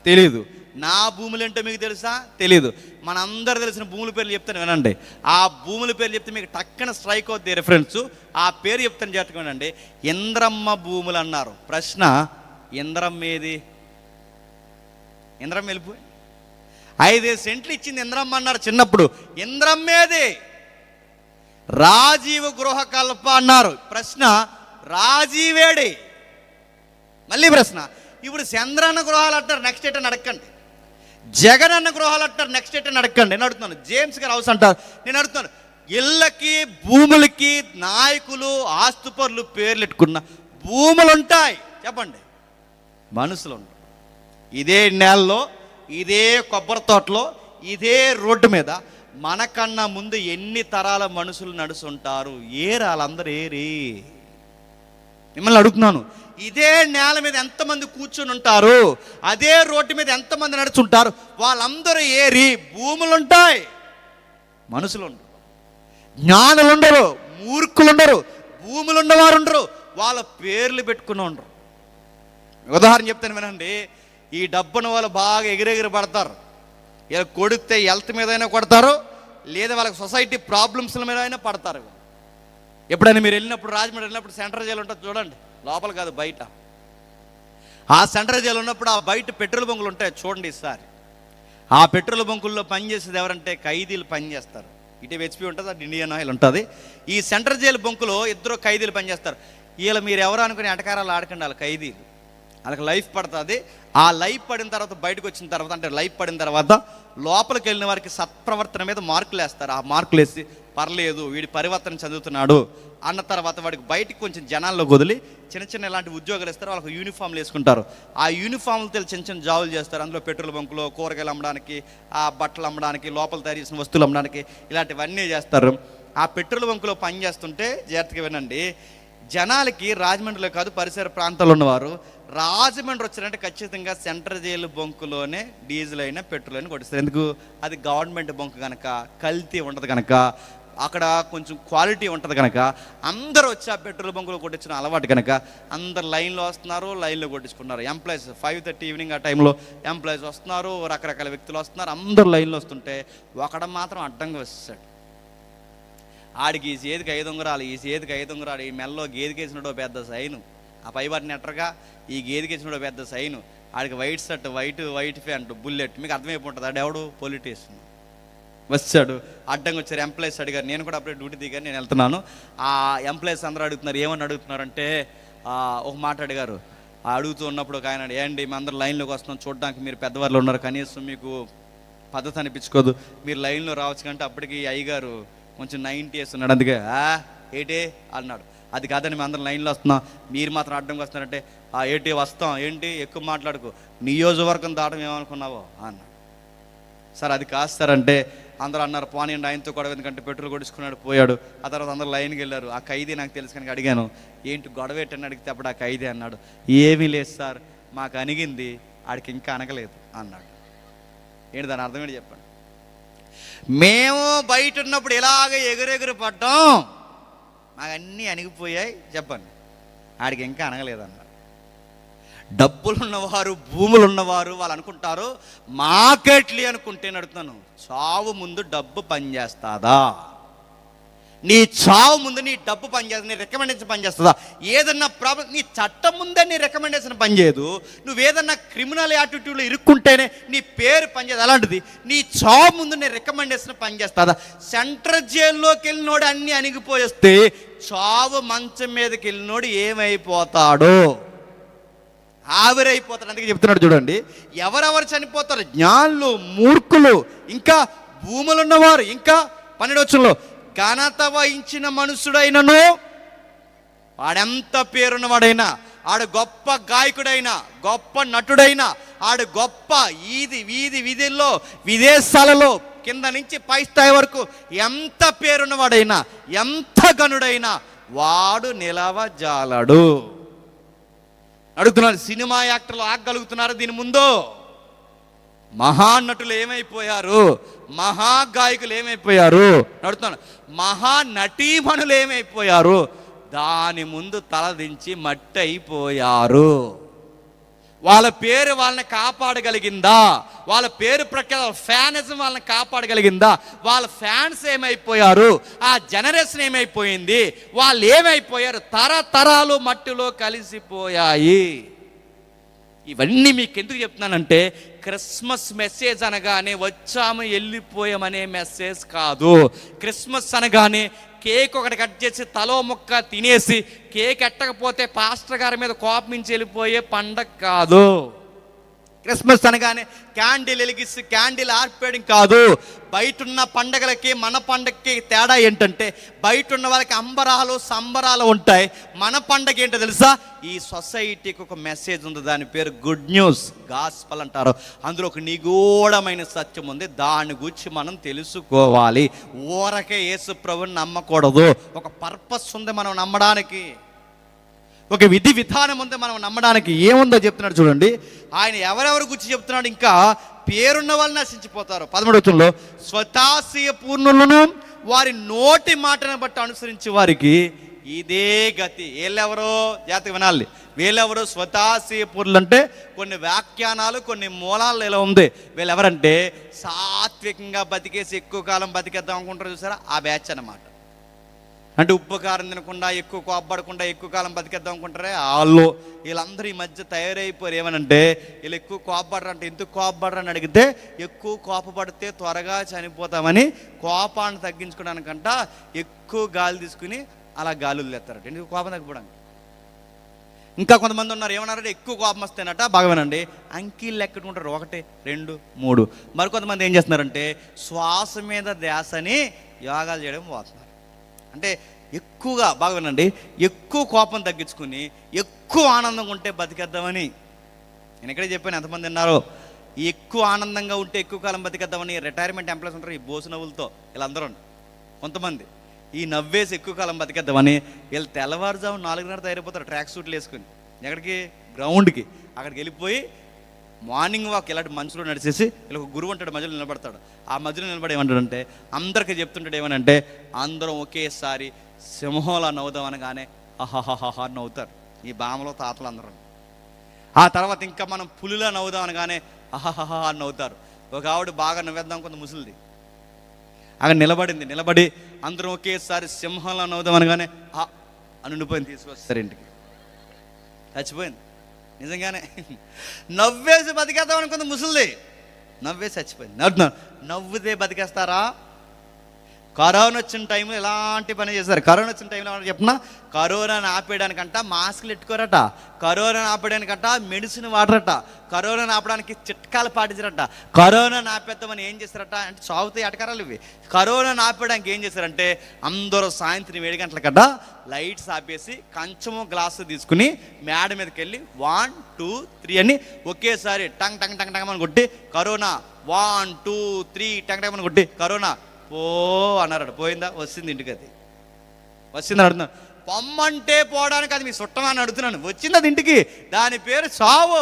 B: తెలీదు. నా భూములు ఏంటో మీకు తెలుసా, తెలీదు. మనందరూ తెలిసిన భూముల పేర్లు చెప్తాను వినండి. ఆ భూముల పేర్లు చెప్తే మీకు టక్కన స్ట్రైక్ అవుతుంది రిఫరెన్స్. ఆ పేరు చెప్తాను జాగ్రత్తగా వినండి. ఇంద్రమ్మ భూములు అన్నారు. ప్రశ్న, ఇంద్రమ్మ ఏది? ఇంద్రమ్మ వెళ్ళిపోయి 5 సెంట్లు ఇచ్చింది ఇంద్రమ్మ అన్నారు చిన్నప్పుడు. ఇంద్రమ్మ ఏది? రాజీవ్ గృహకల్ప అన్నారు. ప్రశ్న, రాజీవేడి? మళ్ళీ ప్రశ్న, ఇప్పుడు చంద్రన్న గృహాలు అంటారు, నెక్స్ట్ ఏంటని అడగండి. జగన్ అన్న గృహాలు అంటారు, నెక్స్ట్ ఏంటని అడగండి. నేను అడుగుతున్నాను. జేమ్స్ గారు హౌస్ అంటారు, నేను అడుగుతున్నాను. ఇళ్ళకి భూములకి నాయకులు ఆస్తుపరులు పేర్లు పెట్టుకున్న భూములు ఉంటాయి, చెప్పండి. మనుషులు ఉంటారు. ఇదే నేలలో, ఇదే కొబ్బరి తోటలో, ఇదే రోడ్డు మీద మనకన్నా ముందు ఎన్ని తరాల మనుషులు నడుస్తుంటారు. వాళ్ళందరూ మిమ్మల్ని అడుగుతున్నాను. ఇదే నేల మీద ఎంతమంది కూర్చొని ఉంటారు, అదే రోడ్డు మీద ఎంతమంది నడుచుంటారు, వాళ్ళందరూ భూములు ఉంటాయి, మనుషులు ఉండరు. జ్ఞానులు ఉండరు, మూర్ఖులు ఉండరు, భూములు ఉన్నవారు ఉండరు, వాళ్ళ పేర్లు పెట్టుకుని ఉండరు. ఉదాహరణ చెప్తాను వినండి. ఈ డబ్బును వాళ్ళు బాగా ఎగిరెగిరి పడతారు. ఇలా కొడితే హెల్త్ మీద అయినా కొడతారు, లేదా వాళ్ళకి సొసైటీ ప్రాబ్లమ్స్ల మీద అయినా పడతారు. ఎప్పుడైనా మీరు వెళ్ళినప్పుడు, రాజమండ్రి వెళ్ళినప్పుడు సెంట్రల్ జైలు ఉంటుంది చూడండి, లోపల కాదు బయట. ఆ సెంట్రల్ జైలు ఉన్నప్పుడు ఆ బయట పెట్రోల్ బంకులు ఉంటాయి చూడండి. ఈసారి ఆ పెట్రోల్ బంకుల్లో పనిచేసేది ఎవరంటే ఖైదీలు పనిచేస్తారు. ఇటు హెచ్పి ఉంటుంది, అటు ఇండియన్ ఆయిల్ ఉంటుంది. ఈ సెంట్రల్ జైలు బంకులో ఇద్దరు ఖైదీలు పనిచేస్తారు. వీళ్ళు మీరు ఎవరు అనుకుని ఎటకారాలు ఆడకండి, వాళ్ళ ఖైదీలు, వాళ్ళకి లైఫ్ పడుతుంది. ఆ లైఫ్ పడిన తర్వాత బయటకు వచ్చిన తర్వాత, అంటే లైఫ్ పడిన తర్వాత లోపలికి వెళ్ళిన వారికి సత్ప్రవర్తన మీద మార్కులు వేస్తారు. ఆ మార్కులు వేసి పర్లేదు వీడి పరివర్తన చదువుతున్నాడు అన్న తర్వాత వాడికి బయటికి కొంచెం జనాల్లో వదిలి చిన్న చిన్న ఇలాంటి ఉద్యోగాలు ఇస్తారు. వాళ్ళకి యూనిఫామ్లు వేసుకుంటారు. ఆ యూనిఫామ్లతో చిన్న చిన్న జాబులు చేస్తారు. అందులో పెట్రోల్ బంకులో కూరగాయలు అమ్మడానికి, ఆ బట్టలు అమ్మడానికి, లోపల తయారు చేసిన వస్తువులు అమ్మడానికి, ఇలాంటివన్నీ చేస్తారు. ఆ పెట్రోల్ బంకులో పని చేస్తుంటే జాగ్రత్తగా వినండి, జనాలకి రాజమండ్రిలో కాదు పరిసర ప్రాంతాల్లో ఉన్నవారు రాజమండ్రి వచ్చారంటే ఖచ్చితంగా సెంట్రల్ జైలు బంకులోనే డీజిల్ అయినా పెట్రోల్ అయినా కొట్టిస్తారు. ఎందుకు? అది గవర్నమెంట్ బంకు కనుక, కల్తీ ఉండదు కనుక, అక్కడ కొంచెం క్వాలిటీ ఉంటుంది కనుక అందరూ వచ్చి ఆ పెట్రోల్ బంకులో కొట్టించిన అలవాటు కనుక అందరు లైన్లో వస్తున్నారు, లైన్లో కొట్టించుకున్నారు. ఎంప్లాయీస్ 5:30 ఈవినింగ్ ఆ టైంలో ఎంప్లాయీస్ వస్తున్నారు, రకరకాల వ్యక్తులు వస్తున్నారు, అందరూ లైన్లో వస్తుంటే ఒకడు మాత్రం అడ్డంగా వస్తాడు. ఆడికి ఈ చేతికి 5 ఉంగరాలు, ఈ చేతికి 5 ఉంగరాలు, ఈ మెల్లో గేదెకేసినడో పెద్ద సైను, ఆ పైవాటిని ఎట్టరుగా ఈ గేదెకేసినడో పెద్ద సైను, ఆడికి white shirt, white pant, bullet. మీకు అర్థమైపోతుంది ఆడు ఎవడు? పొలిటీషియన్. వచ్చాడు, అడ్డంగా వచ్చారు. ఎంప్లాయీస్ అడిగారు, నేను కూడా అప్పుడే డ్యూటీ దిగాను, నేను వెళ్తున్నాను. ఆ ఎంప్లాయీస్ అందరూ అడుగుతున్నారు, ఏమని అడుగుతున్నారంటే ఒక మాట అడిగారు. అడుగుతూ ఉన్నప్పుడు ఒక ఆయన, ఏంటి మేము అందరూ లైన్లోకి వస్తున్నాం, చూడడానికి మీరు పెద్దవాళ్ళు ఉన్నారు, కనీసం మీకు పద్ధతి అనిపించుకోదు, మీరు లైన్లో రావచ్చు కంటే అప్పటికి అయ్యగారు కొంచెం 90 years ఉన్నాడు, అందుకే ఏంటి అన్నాడు. అది కాదని మేము అందరం లైన్లో వస్తున్నాం, మీరు మాత్రం అడ్డంగా వస్తున్నారంటే ఏంటి వస్తాం, ఏంటి ఎక్కువ మాట్లాడుకో, నియోజకవర్గం దాటం ఏమనుకున్నావో అన్నాడు. సార్ అది కాదు సార్ అంటే అందరూ అన్నారు, పోనీయండి ఆయనతో గొడవ, ఎందుకంటే పెట్రోల్ కొడుచుకున్నాడు పోయాడు. ఆ తర్వాత అందరూ లైన్కి వెళ్ళారు. ఆ ఖైదీ నాకు తెలుసు కనుక అడిగాను, ఏంటి గొడవ ఏంటని అడిగితే అప్పుడు ఆ ఖైదీ అన్నాడు, ఏమీ లేదు సార్, మాకు అణిగింది, ఆడికి ఇంకా అనగలేదు అన్నాడు. ఏంటి దాని అర్థం ఏంటి చెప్పండి? మేము బయట ఉన్నప్పుడు ఇలాగ ఎగురెగురు పడ్డాం, మాకు అన్నీ అణిగిపోయాయి, చెప్పండి, ఆడికి ఇంకా అనగలేదన్నారు. డబ్బులు ఉన్నవారు, భూములు ఉన్నవారు వాళ్ళు అనుకుంటారు మాకెట్లీ అనుకుంటే నడుతున్నాను. చావు ముందు డబ్బు పనిచేస్తుందా? నీ చావు ముందు నీ డబ్బు పనిచేస్తుంది, నీ రికమెండేషన్ పనిచేస్తుందా? ఏదన్నా ప్రాబ్లం, నీ చట్టం ముందే నీ రికమెండేషన్ పనిచేయదు. నువ్వేదన్నా క్రిమినల్ యాటిట్యూడ్లో ఇరుక్కుంటేనే నీ పేరు పనిచేయదు. అలాంటిది నీ చావు ముందు నీ రికమెండేషన్ పనిచేస్తుందా? సెంట్రల్ జైల్లోకి వెళ్ళినోడు అన్నీ అణిగిపోయేస్తే చావు మంచం మీదకి వెళ్ళినోడు ఏమైపోతాడు? ఆవిరైపోతాడు. అందుకే చెప్తున్నాడు చూడండి, ఎవరెవరు చనిపోతారు? జ్ఞానులు, మూర్ఖులు, ఇంకా భూములు ఉన్నవారు, ఇంకా 12వ వచనంలో ఘనత వహించిన మనుషుడైనను, వాడెంత పేరున్నవాడైనా, ఆడు గొప్ప గాయకుడైనా, గొప్ప నటుడైనా, ఆడు గొప్ప వీధి విధుల్లో, విదేశాలలో కింద నుంచి పై స్థాయి వరకు ఎంత పేరున్నవాడైనా, ఎంత గనుడైనా వాడు నిలవజాలడు. అడుగుతున్నారు, సినిమా యాక్టర్లు ఆగలుగుతున్నారు దీని ముందు? మహానటులు ఏమైపోయారు? మహాగాయకులు ఏమైపోయారు? అడుగుతున్నాను, మహానటీమణులు ఏమైపోయారు? దాని ముందు తలదించి మట్టి అయిపోయారు. వాళ్ళ పేరు వాళ్ళని కాపాడగలిగిందా? వాళ్ళ పేరు ప్రఖ్యాత ఫ్యానిజం వాళ్ళని కాపాడగలిగిందా? వాళ్ళ ఫ్యాన్స్ ఏమైపోయారు? ఆ జనరేషన్ ఏమైపోయింది? వాళ్ళు ఏమైపోయారు? తరతరాలు మట్టిలో కలిసిపోయాయి. ఇవన్నీ మీకు ఎందుకు చెప్తున్నానంటే, క్రిస్మస్ మెసేజ్ అనగానే వచ్చాము వెళ్ళిపోయామనే మెసేజ్ కాదు. క్రిస్మస్ అనగానే కేక్ ఒకటి కట్ చేసి తలో ముక్క తినేసి కేక్ ఎట్టకపోతే పాస్టర్ గారి మీద కోపమించి వెళ్ళిపోయే పండగ కాదు. క్రిస్మస్ అనగానే క్యాండిల్ వెలిగిసి క్యాండిల్ ఆర్పేయడం కాదు. బయట ఉన్న పండగలకి మన పండగకి తేడా ఏంటంటే, బయట ఉన్న వాళ్ళకి అంబరాలు సంబరాలు ఉంటాయి, మన పండగ ఏంటో తెలుసా? ఈ సొసైటీకి ఒక మెసేజ్ ఉంది, దాని పేరు గుడ్ న్యూస్, గాస్పల్ అంటారు. అందులో ఒక నిగూఢమైన సత్యం ఉంది, దాని గురించి మనం తెలుసుకోవాలి. ఊరకే యేసు ప్రభువుని నమ్మకూడదు. ఒక పర్పస్ ఉంది మనం నమ్మడానికి, ఒక విధి విధానం ఉంది మనం నమ్మడానికి. ఏముందో చెప్తున్నాడు చూడండి. ఆయన ఎవరెవరి గురించి చెప్తున్నాడు? ఇంకా పేరున్న వాళ్ళు నశించిపోతారు. 13వ వచనంలో స్వతాశయ పూర్ణులను వారి నోటి మాటను బట్టి అనుసరించి వారికి ఇదే గతి. వీళ్ళెవరో జాతక వినాలి, వీళ్ళెవరు స్వతాశీపురులు అంటే కొన్ని వ్యాఖ్యానాలు కొన్ని మూలాలు ఇలా ఉంది. వీళ్ళెవరంటే సాత్వికంగా బతికేసి ఎక్కువ కాలం బతికేద్దాం అనుకుంటారు చూసారా, ఆ బ్యాచ్ అన్నమాట. అంటే ఉప్పు కారం తినకుండా ఎక్కువ కోపపడకుండా ఎక్కువ కాలం బతికేద్దాం అనుకుంటారే వాళ్ళు. వీళ్ళందరూ ఈ మధ్య తయారైపోయారు. ఏమనంటే వీళ్ళు ఎక్కువ కోపపడరు అంటే, ఎందుకు కోపపడరు అని అడిగితే ఎక్కువ కోపపడితే త్వరగా చనిపోతామని కోపాన్ని తగ్గించుకోవడానికంట ఎక్కువ గాలి తీసుకుని అలా గాలి వదిలేస్తారట, ఎందుకు కోపం తగ్గిపోవడానికి. ఇంకా కొంతమంది ఉన్నారు ఏమన్నారంటే ఎక్కువ కోపం వస్తేనట బాగానండి అంకీలు లెక్కట్టుకుంటారు, 1 2 3. మరికొంతమంది ఏం చేస్తున్నారంటే శ్వాస మీద ధ్యాసని యోగాలు చేయడం పోతున్నారు. అంటే ఎక్కువగా బాగా వినండి, ఎక్కువ కోపం తగ్గించుకుని ఎక్కువ ఆనందంగా ఉంటే బతికేద్దామని. నేను ఇక్కడే చెప్పాను, ఎంతమంది విన్నారో. ఎక్కువ ఆనందంగా ఉంటే ఎక్కువ కాలం బతికేద్దామని రిటైర్మెంట్ ఎంప్లాయీస్ ఉంటారు, ఈ బోసు నవ్వులతో వీళ్ళందరూ. కొంతమంది ఈ నవ్వేసి ఎక్కువ కాలం బతికేద్దామని వీళ్ళు తెల్లవారుజాము 4:30 తయారైపోతారు ట్రాక్ సూట్లు వేసుకుని. ఎక్కడికి? గ్రౌండ్కి. అక్కడికి వెళ్ళిపోయి మార్నింగ్ వాక్ ఇలాంటి మనుషులు నడిచేసి ఇలా ఒక గురువు అంటాడు, మధ్యలో నిలబడతాడు. ఆ మధ్యలో నిలబడి ఏమంటాడంటే అందరికీ చెప్తుంటాడు ఏమనంటే, అందరం ఒకేసారి సింహంలా నవ్వుదాం అనగానే అహహహహ నవ్వుతారు ఈ బామలో తాతలు అందరం. ఆ తర్వాత ఇంకా మనం పులిలా నవ్వుదాం అనగానే అహహహ నవ్వుతారు. ఒక ఆవిడ బాగా నవ్వేద్దాం కొంత ముసలిది అక్కడ నిలబడి అందరం ఒకేసారి సింహంలా నవ్వుదాం అనగానే అని ఉండిపోయింది, తీసుకొస్తారు ఇంటికి, చచ్చిపోయింది. నిజంగానే నవ్వేసి బతికేద్దాం అనుకుంది ముసలిది, నవ్వేసి చచ్చిపోయింది. నవ్వుతే బతికేస్తారా? కరోనా వచ్చిన టైంలో ఎలాంటి పని చేస్తారు. కరోనా వచ్చిన టైంలో ఏమన్నా చెప్పినా, కరోనాను ఆపేయడానికంట మాస్కులు పెట్టుకోరట, కరోనాను ఆపేయడానికంట మెడిసిన్ వాడరట, కరోనాను ఆపడానికి చిట్కాలు పాటించారట. కరోనాను ఆపేద్దామని ఏం చేస్తారట అంటే సాగుతాయి అటకారాలు ఇవి. కరోనాను ఆపేయడానికి ఏం చేస్తారంటే అందరూ సాయంత్రం 7 గంటలకట లైట్స్ ఆపేసి కంచము గ్లాసు తీసుకుని మేడ మీదకి వెళ్ళి 1 2 3 అని ఒకేసారి టంగ్ టంగ్ టంగ్ టంగ్ అని కొట్టి కరోనా 1 2 3 టంగ్ టంగ్ అని కొట్టి కరోనా పో అన్నారట. పోయిందా? వచ్చింది ఇంటికి. అది వచ్చిందని అడుగుతున్నాను. పొమ్మంటే పోవడానికి అది మీ చుట్టమా అని అడుగుతున్నాను. వచ్చింది అది ఇంటికి. దాని పేరు చావు.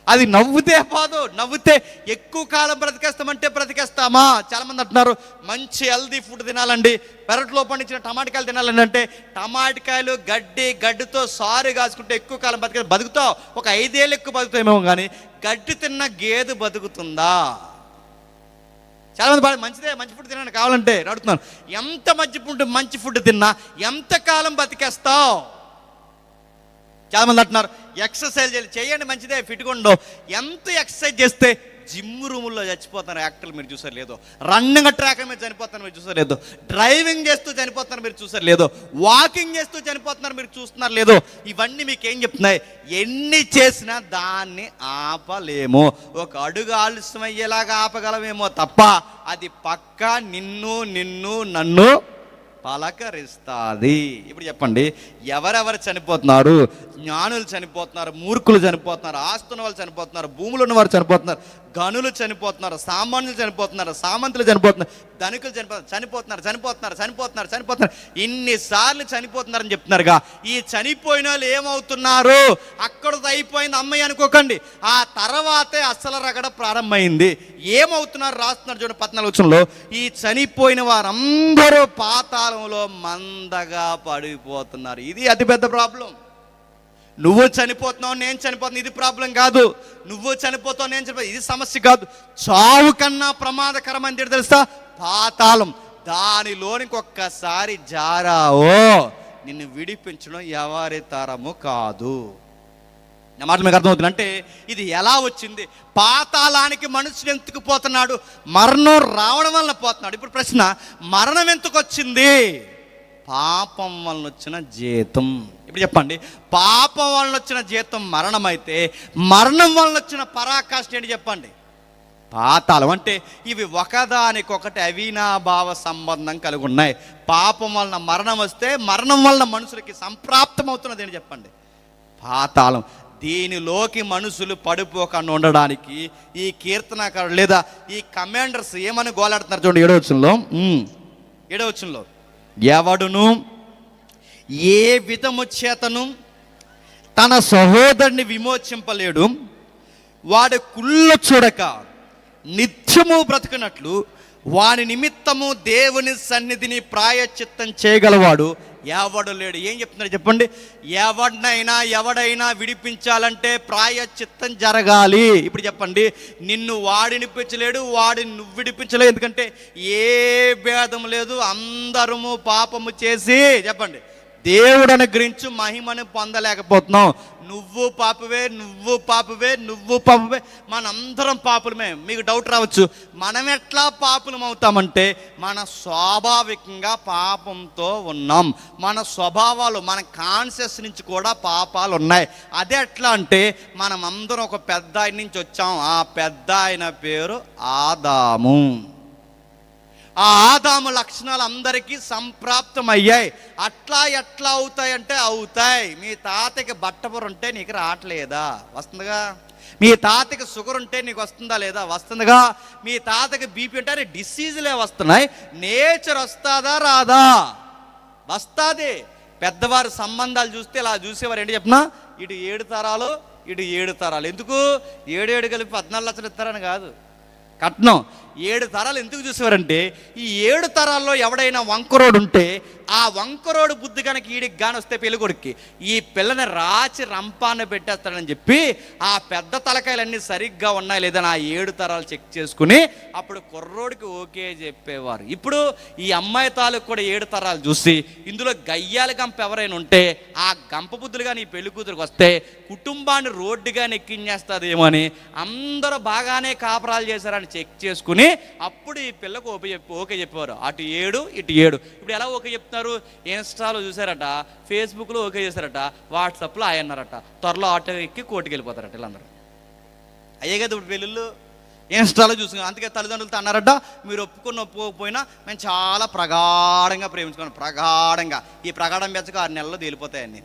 B: అది నవ్వుతే పోదు. నవ్వుతే ఎక్కువ కాలం బ్రతికేస్తామంటే బ్రతికేస్తామా? చాలామంది అంటున్నారు మంచి హెల్దీ ఫుడ్ తినాలండి, పెరట్లో పండించిన టమాటకాయలు తినాలండి. అంటే టమాటకాయలు గడ్డితో సారు కాసుకుంటే ఎక్కువ కాలం బతుకుతావు. ఒక 5 ఏళ్ళు ఎక్కువ బతుకుతామేమో కానీ గడ్డి తిన్న గేదె బతుకుతుందా? చాలామంది బాగా మంచి ఫుడ్ తినడానికి కావాలంటే అడుగుతున్నాను, ఎంత మంచి ఫుడ్ తిన్నా ఎంత కాలం బతికేస్తావు? చాలామంది అంటున్నారు ఎక్సర్సైజ్ చేయండి మంచిదే, ఫిట్గా ఉండవు. ఎంత ఎక్సర్సైజ్ చేస్తే జిమ్ రూముల్లో చచ్చిపోతున్నారు యాక్టర్లు, మీరు చూసారు లేదో. రన్నింగ్ ట్రాక్ మీద చనిపోతున్నారు, మీరు చూసారు లేదో. డ్రైవింగ్ చేస్తూ చనిపోతున్నారు, మీరు చూసారు లేదో. వాకింగ్ చేస్తూ చనిపోతున్నారు, మీరు చూస్తున్నారు లేదో. ఇవన్నీ మీకు ఏం చెప్తున్నాయి? ఎన్ని చేసినా దాన్ని ఆపలేము. ఒక అడుగు ఆలస్యమయ్యేలాగా ఆపగలమేమో తప్ప అది పక్కా నిన్ను నన్ను పలకరిస్తుంది. ఇప్పుడు చెప్పండి, ఎవరెవరు చనిపోతున్నారు? జ్ఞానులు చనిపోతున్నారు, మూర్ఖులు చనిపోతున్నారు, ఆస్తున్న వాళ్ళు చనిపోతున్నారు, భూములు ఉన్నవారు చనిపోతున్నారు, గనులు చనిపోతున్నారు, సామాన్యులు చనిపోతున్నారు, సామంతులు చనిపోతున్నారు, ధనికులు చనిపోతున్నారు. ఇన్నిసార్లు చనిపోతున్నారని చెప్తున్నారుగా. ఈ చనిపోయిన వాళ్ళు ఏమవుతున్నారు? అక్కడతో అయిపోయింది అమ్మాయి అనుకోకండి. ఆ తర్వాతే అసలు రగడ ప్రారంభమైంది. ఏమవుతున్నారు రాస్తున్నారు చూడండి 14వ వచనంలో. ఈ చనిపోయిన వారందరూ పాతాళంలో మందగా పడిపోతున్నారు. ఇది అతిపెద్ద ప్రాబ్లం. నువ్వు చనిపోతున్నావు, నేను చనిపోతున్నావు, ఇది ప్రాబ్లం కాదు. నువ్వు చనిపోతావు, నేను చనిపోతావు, ఇది సమస్య కాదు. చావు కన్నా ప్రమాదకరమని తెలుసా? పాతాళం. దానిలోనికి ఒక్కసారి జారావో నిన్ను విడిపించడం ఎవరి తరము కాదు. నా మాటలు మీకు అర్థమవుతుంది. అంటే ఇది ఎలా వచ్చింది? పాతాళానికి మనుషుడు ఎందుకు పోతున్నాడు? మరణం రావడం వలన పోతున్నాడు. ఇప్పుడు ప్రశ్న, మరణం ఎందుకు వచ్చింది? పాపం వలన వచ్చిన జీతం. ఇప్పుడు చెప్పండి, పాపం వలన వచ్చిన జీతం మరణం అయితే మరణం వలన వచ్చిన పరాకాష్ఠ ఏంటి చెప్పండి? పాతాళం. అంటే ఇవి ఒకదానికొకటి అవినాభావ సంబంధం కలిగి ఉన్నాయి. పాపం వలన మరణం వస్తే మరణం వలన మనుషులకి సంప్రాప్తం అవుతున్నది ఏంటి చెప్పండి? పాతాళం. దీనిలోకి మనుషులు పడిపోకుండా ఉండడానికి ఈ కీర్తనకారుడు లేదా ఈ కమాండర్స్ ఏమని గోలాడుతున్నారు చూడండి 7వ వచనంలో. ఎవడును ఏ విధము చేతను తన సహోదరుని విమోచింపలేడు, వాడు కుళ్ళ చూడక నిత్యము బ్రతుకున్నట్లు వాని నిమిత్తము దేవుని సన్నిధిని ప్రాయశ్చిత్తం చేయగలవాడు ఎవడు లేడు. ఏం చెప్తున్నారు చెప్పండి? ఎవడైనా విడిపించాలంటే ప్రాయశ్చిత్తం జరగాలి. ఇప్పుడు చెప్పండి, నిన్ను వాడు విడిపించలేడు, వాడిని నువ్వు విడిపించలేవు. ఎందుకంటే ఏ భేదం లేదు, అందరము పాపము చేసి చెప్పండి దేవుడు అనుగ్రహించు మహిమను పొందలేకపోతున్నాం. నువ్వు పాపవే, మనందరం పాపులమే. మీకు డౌట్ రావచ్చు, మనం ఎట్లా పాపులం అవుతామంటే మన స్వాభావికంగా పాపంతో ఉన్నాం. మన స్వభావాలు, మన కాన్షియస్ నుంచి కూడా పాపాలు ఉన్నాయి. అదే ఎట్లా అంటే మనం అందరం ఒక పెద్ద ఆయన నుంచి వచ్చాం. ఆ పెద్ద ఆయన పేరు ఆదాము. ఆ ఆదాము లక్షణాలు అందరికీ సంప్రాప్తమయ్యాయి. అట్లా ఎట్లా అవుతాయంటే అవుతాయి. మీ తాతకి బట్టబుర ఉంటే నీకు రావట్లేదా? వస్తుందిగా. మీ తాతకి షుగర్ ఉంటే నీకు వస్తుందా లేదా? వస్తుందిగా. మీ తాతకి బీపీ ఉంటే డిసీజులే వస్తున్నాయి. నేచర్ వస్తుందా రాదా? వస్తుంది. పెద్దవారి సంబంధాలు చూస్తే ఇలా చూసేవారు ఏంటి చెప్పినా, ఇటు 7 తరాలు, ఇటు 7 తరాలు. ఎందుకు 7 కలిపి 14 లక్షలు ఇస్తారని కాదు కట్నం. 7 తరాలు ఎందుకు చూసేవారంటే, ఈ 7 తరాల్లో ఎవడైనా వంకరోడు ఉంటే ఆ వంకరోడు బుద్ధి కనుక ఈడికి గాని వస్తే పెళ్ళికొడుక్కి ఈ పిల్లని రాచి రంపాన్ని పెట్టేస్తాడని చెప్పి ఆ పెద్ద తలకాయలన్నీ సరిగ్గా ఉన్నాయి లేదని ఆ 7 తరాలు చెక్ చేసుకుని అప్పుడు కుర్రోడికి ఓకే చెప్పేవారు. ఇప్పుడు ఈ అమ్మాయి తాలూకు కూడా 7 తరాలు చూసి ఇందులో గయ్యాల గంప ఎవరైనా ఉంటే ఆ గంప బుద్ధులు కానీ ఈ పెళ్లి కూతురికి వస్తే కుటుంబాన్ని రోడ్డుగా నెక్కించేస్తుందేమో అని అందరూ బాగానే కాపరాలు చేశారని చెక్ చేసుకుని అప్పుడు ఈ పిల్లకు ఓకే చెప్పేవారు. అటు 7 ఇటు 7. ఇప్పుడు ఎలా ఓకే చెప్తున్నారు? ఇన్స్టాలో చూసారట, ఫేస్బుక్లో ఓకే చేశారట, వాట్సాప్లో అయ్యన్నారట, త్వరలో ఆటో ఎక్కి కోర్టుకి వెళ్ళిపోతారట. వీళ్ళందరూ అయ్యే కదా ఇప్పుడు పెళ్ళిళ్ళు ఇన్స్టాలో చూసుకున్నాం. అందుకే తల్లిదండ్రులతో అన్నారట, మీరు ఒప్పుకోకపోయినా మేము చాలా ప్రగాఢంగా ప్రేమించుకున్నాం. ప్రగాఢంగా ఈ ప్రగాఢం బెచ్చగా 6 నెలల్లో తేలిపోతాయని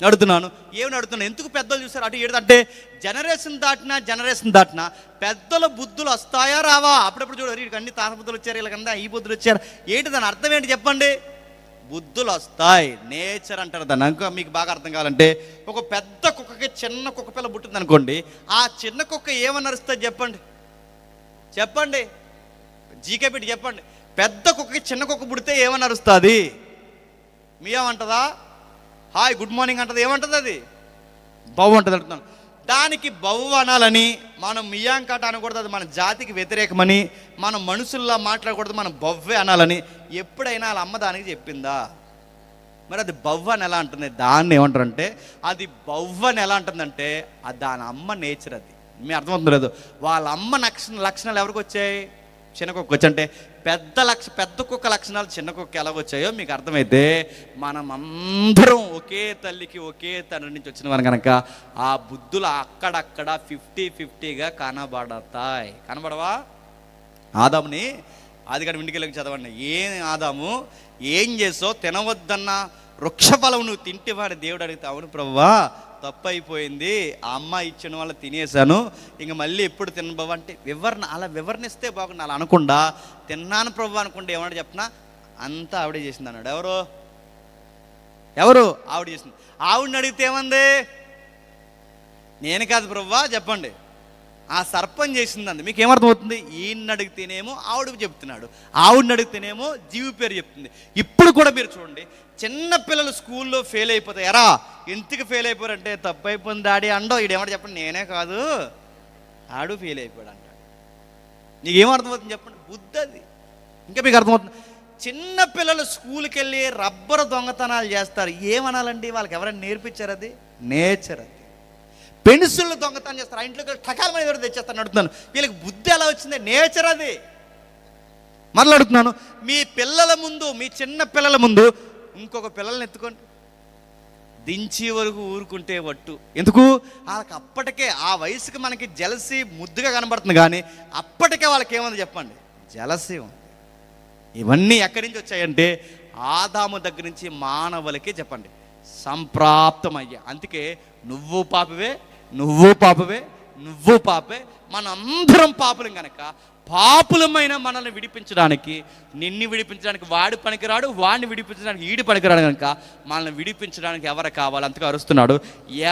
B: నడుతున్నాను. ఏమి నడుతున్నాను? ఎందుకు పెద్దలు చూసారు అటు 7 అంటే జనరేషన్ దాటినా పెద్దల బుద్ధులు వస్తాయా రావా? అప్పుడప్పుడు చూడు, వీడికి అన్ని తాత బుద్ధులు వచ్చారు, వీళ్ళకన్నా ఈ బుద్ధులు వచ్చారు. ఏంటి దాని అర్థం ఏంటి చెప్పండి? బుద్ధులు వస్తాయి, నేచర్ అంటారు దాన్ని. ఇంకా మీకు బాగా అర్థం కావాలంటే, ఒక పెద్ద కుక్కకి చిన్న కుక్క పిల్ల పుట్టింది అనుకోండి, ఆ చిన్న కుక్క ఏమని అరుస్తుంది చెప్పండి జీకే పెట్టి చెప్పండి. పెద్ద కుక్కకి చిన్న కుక్క పుడితే ఏమని అరుస్తుంది? మీయేమంటదా? హాయ్ గుడ్ మార్నింగ్ అంటది. ఏమంటుంది అది? బవ్వు అంటుంది అంటున్నాను. దానికి బవ్వు అనాలని మనం మియాంకాట అనకూడదు, అది మన జాతికి వ్యతిరేకమని, మనం మనుషుల్లా మాట్లాడకూడదు, మనం బవ్వే అనాలని ఎప్పుడైనా వాళ్ళ అమ్మ దానికి చెప్పిందా? మరి అది బవ్వ అని ఎలా అంటుంది? దాన్ని ఏమంటారంటే, అది బవ్వ అని ఎలా అంటుందంటే అది దాని అమ్మ నేచర్. అది మీ అర్థమవుతుంది లేదు? వాళ్ళ అమ్మ లక్షణాలు ఎవరికి వచ్చాయి? చిన్న కుక్క వచ్చి. అంటే పెద్ద కుక్క లక్షణాలు చిన్న కుక్క ఎలాగొచ్చాయో మీకు అర్థమైతే, మనం అందరం ఒకే తల్లికి ఒకే తండ్రి నుంచి వచ్చిన వారు కనుక ఆ బుద్ధులు అక్కడక్కడ 50-50గా కనబడతాయి. కనబడవా? ఆదాముని ఆదికాండం ఇంటికి చదవండి. ఆదాము ఏం చేసావు? తినవద్దన్న వృక్షఫలం నువ్వు తింటేవాడు. దేవుడు అడిగితే, అవును ప్రభువా తప్పు అయిపోయింది, ఆ అమ్మాయి ఇచ్చిన వల్ల తినేసాను, ఇంక మళ్ళీ ఎప్పుడు తినబాబు అంటే వివరణిస్తే బాగుండు. అలా అనకుండా తిన్నాను ప్రభు అనుకుంటే ఏమన్నా చెప్పినా అంతా ఆవిడే చేసింది అన్నాడు. ఎవరు? ఆవిడ చేసింది. ఆవిడని అడిగితే ఏమంది? నేను కాదు ప్రభువా చెప్పండి, ఆ సర్పం చేసింది అంది. మీకు ఏమర్థమవుతుంది? ఈయన్ని అడిగితేనేమో ఆవిడకి చెప్తున్నాడు, ఆవిడని అడిగితేనేమో జీవి పేరు చెప్తుంది. ఇప్పుడు కూడా మీరు చూడండి, చిన్న పిల్లలు స్కూల్లో ఫెయిల్ అయిపోతాయి. ఎరా ఎందుకు ఫెయిల్ అయిపోయారంటే, తప్పు అయిపోయింది డాడీ అండో. ఈడేమంటే చెప్పండి, నేనే కాదు ఆడు ఫెయిల్ అయిపోయాడు అంటాడు. నీకేం అర్థమవుతుంది చెప్పండి? బుద్ధి అది. ఇంకా మీకు అర్థమవుతుంది? చిన్న పిల్లలు స్కూల్కి వెళ్ళి రబ్బరు దొంగతనాలు చేస్తారు. ఏమనాలండి? వాళ్ళకి ఎవరైనా నేర్పించారు? అది నేచర్. అది పెన్సిళ్ళు దొంగతనం చేస్తారు, ఆ ఇంట్లోకి టకాల మీద ఎవరు తెచ్చేస్తాను అడుగుతున్నాను. వీళ్ళకి బుద్ధి ఎలా వచ్చింది? నేచర్ అది. మరలా అడుగుతున్నాను, మీ పిల్లల ముందు, మీ చిన్న పిల్లల ముందు ఇంకొక పిల్లల్ని ఎత్తుకోండి, దించి వరకు ఊరుకుంటే వట్టు. ఎందుకు? వాళ్ళకి అప్పటికే ఆ వయసుకి మనకి జలసి ముద్దుగా కనబడుతుంది, కానీ అప్పటికే వాళ్ళకి ఏముంది చెప్పండి? జలసి ఉంది. ఇవన్నీ ఎక్కడి నుంచి వచ్చాయంటే ఆదాము దగ్గర నుంచి మానవులకి చెప్పండి సంప్రాప్తమయ్యా. అందుకే నువ్వు పాపవే, నువ్వు పాపే, మనందరం పాపులం కనుక పాపులమైన మనల్ని విడిపించడానికి, నిన్ను విడిపించడానికి వాడు పనికిరాడు, వాడిని విడిపించడానికి ఈడు పనికిరాడు కనుక మనల్ని విడిపించడానికి ఎవరు కావాలి? అంతగా అరుస్తున్నాడు.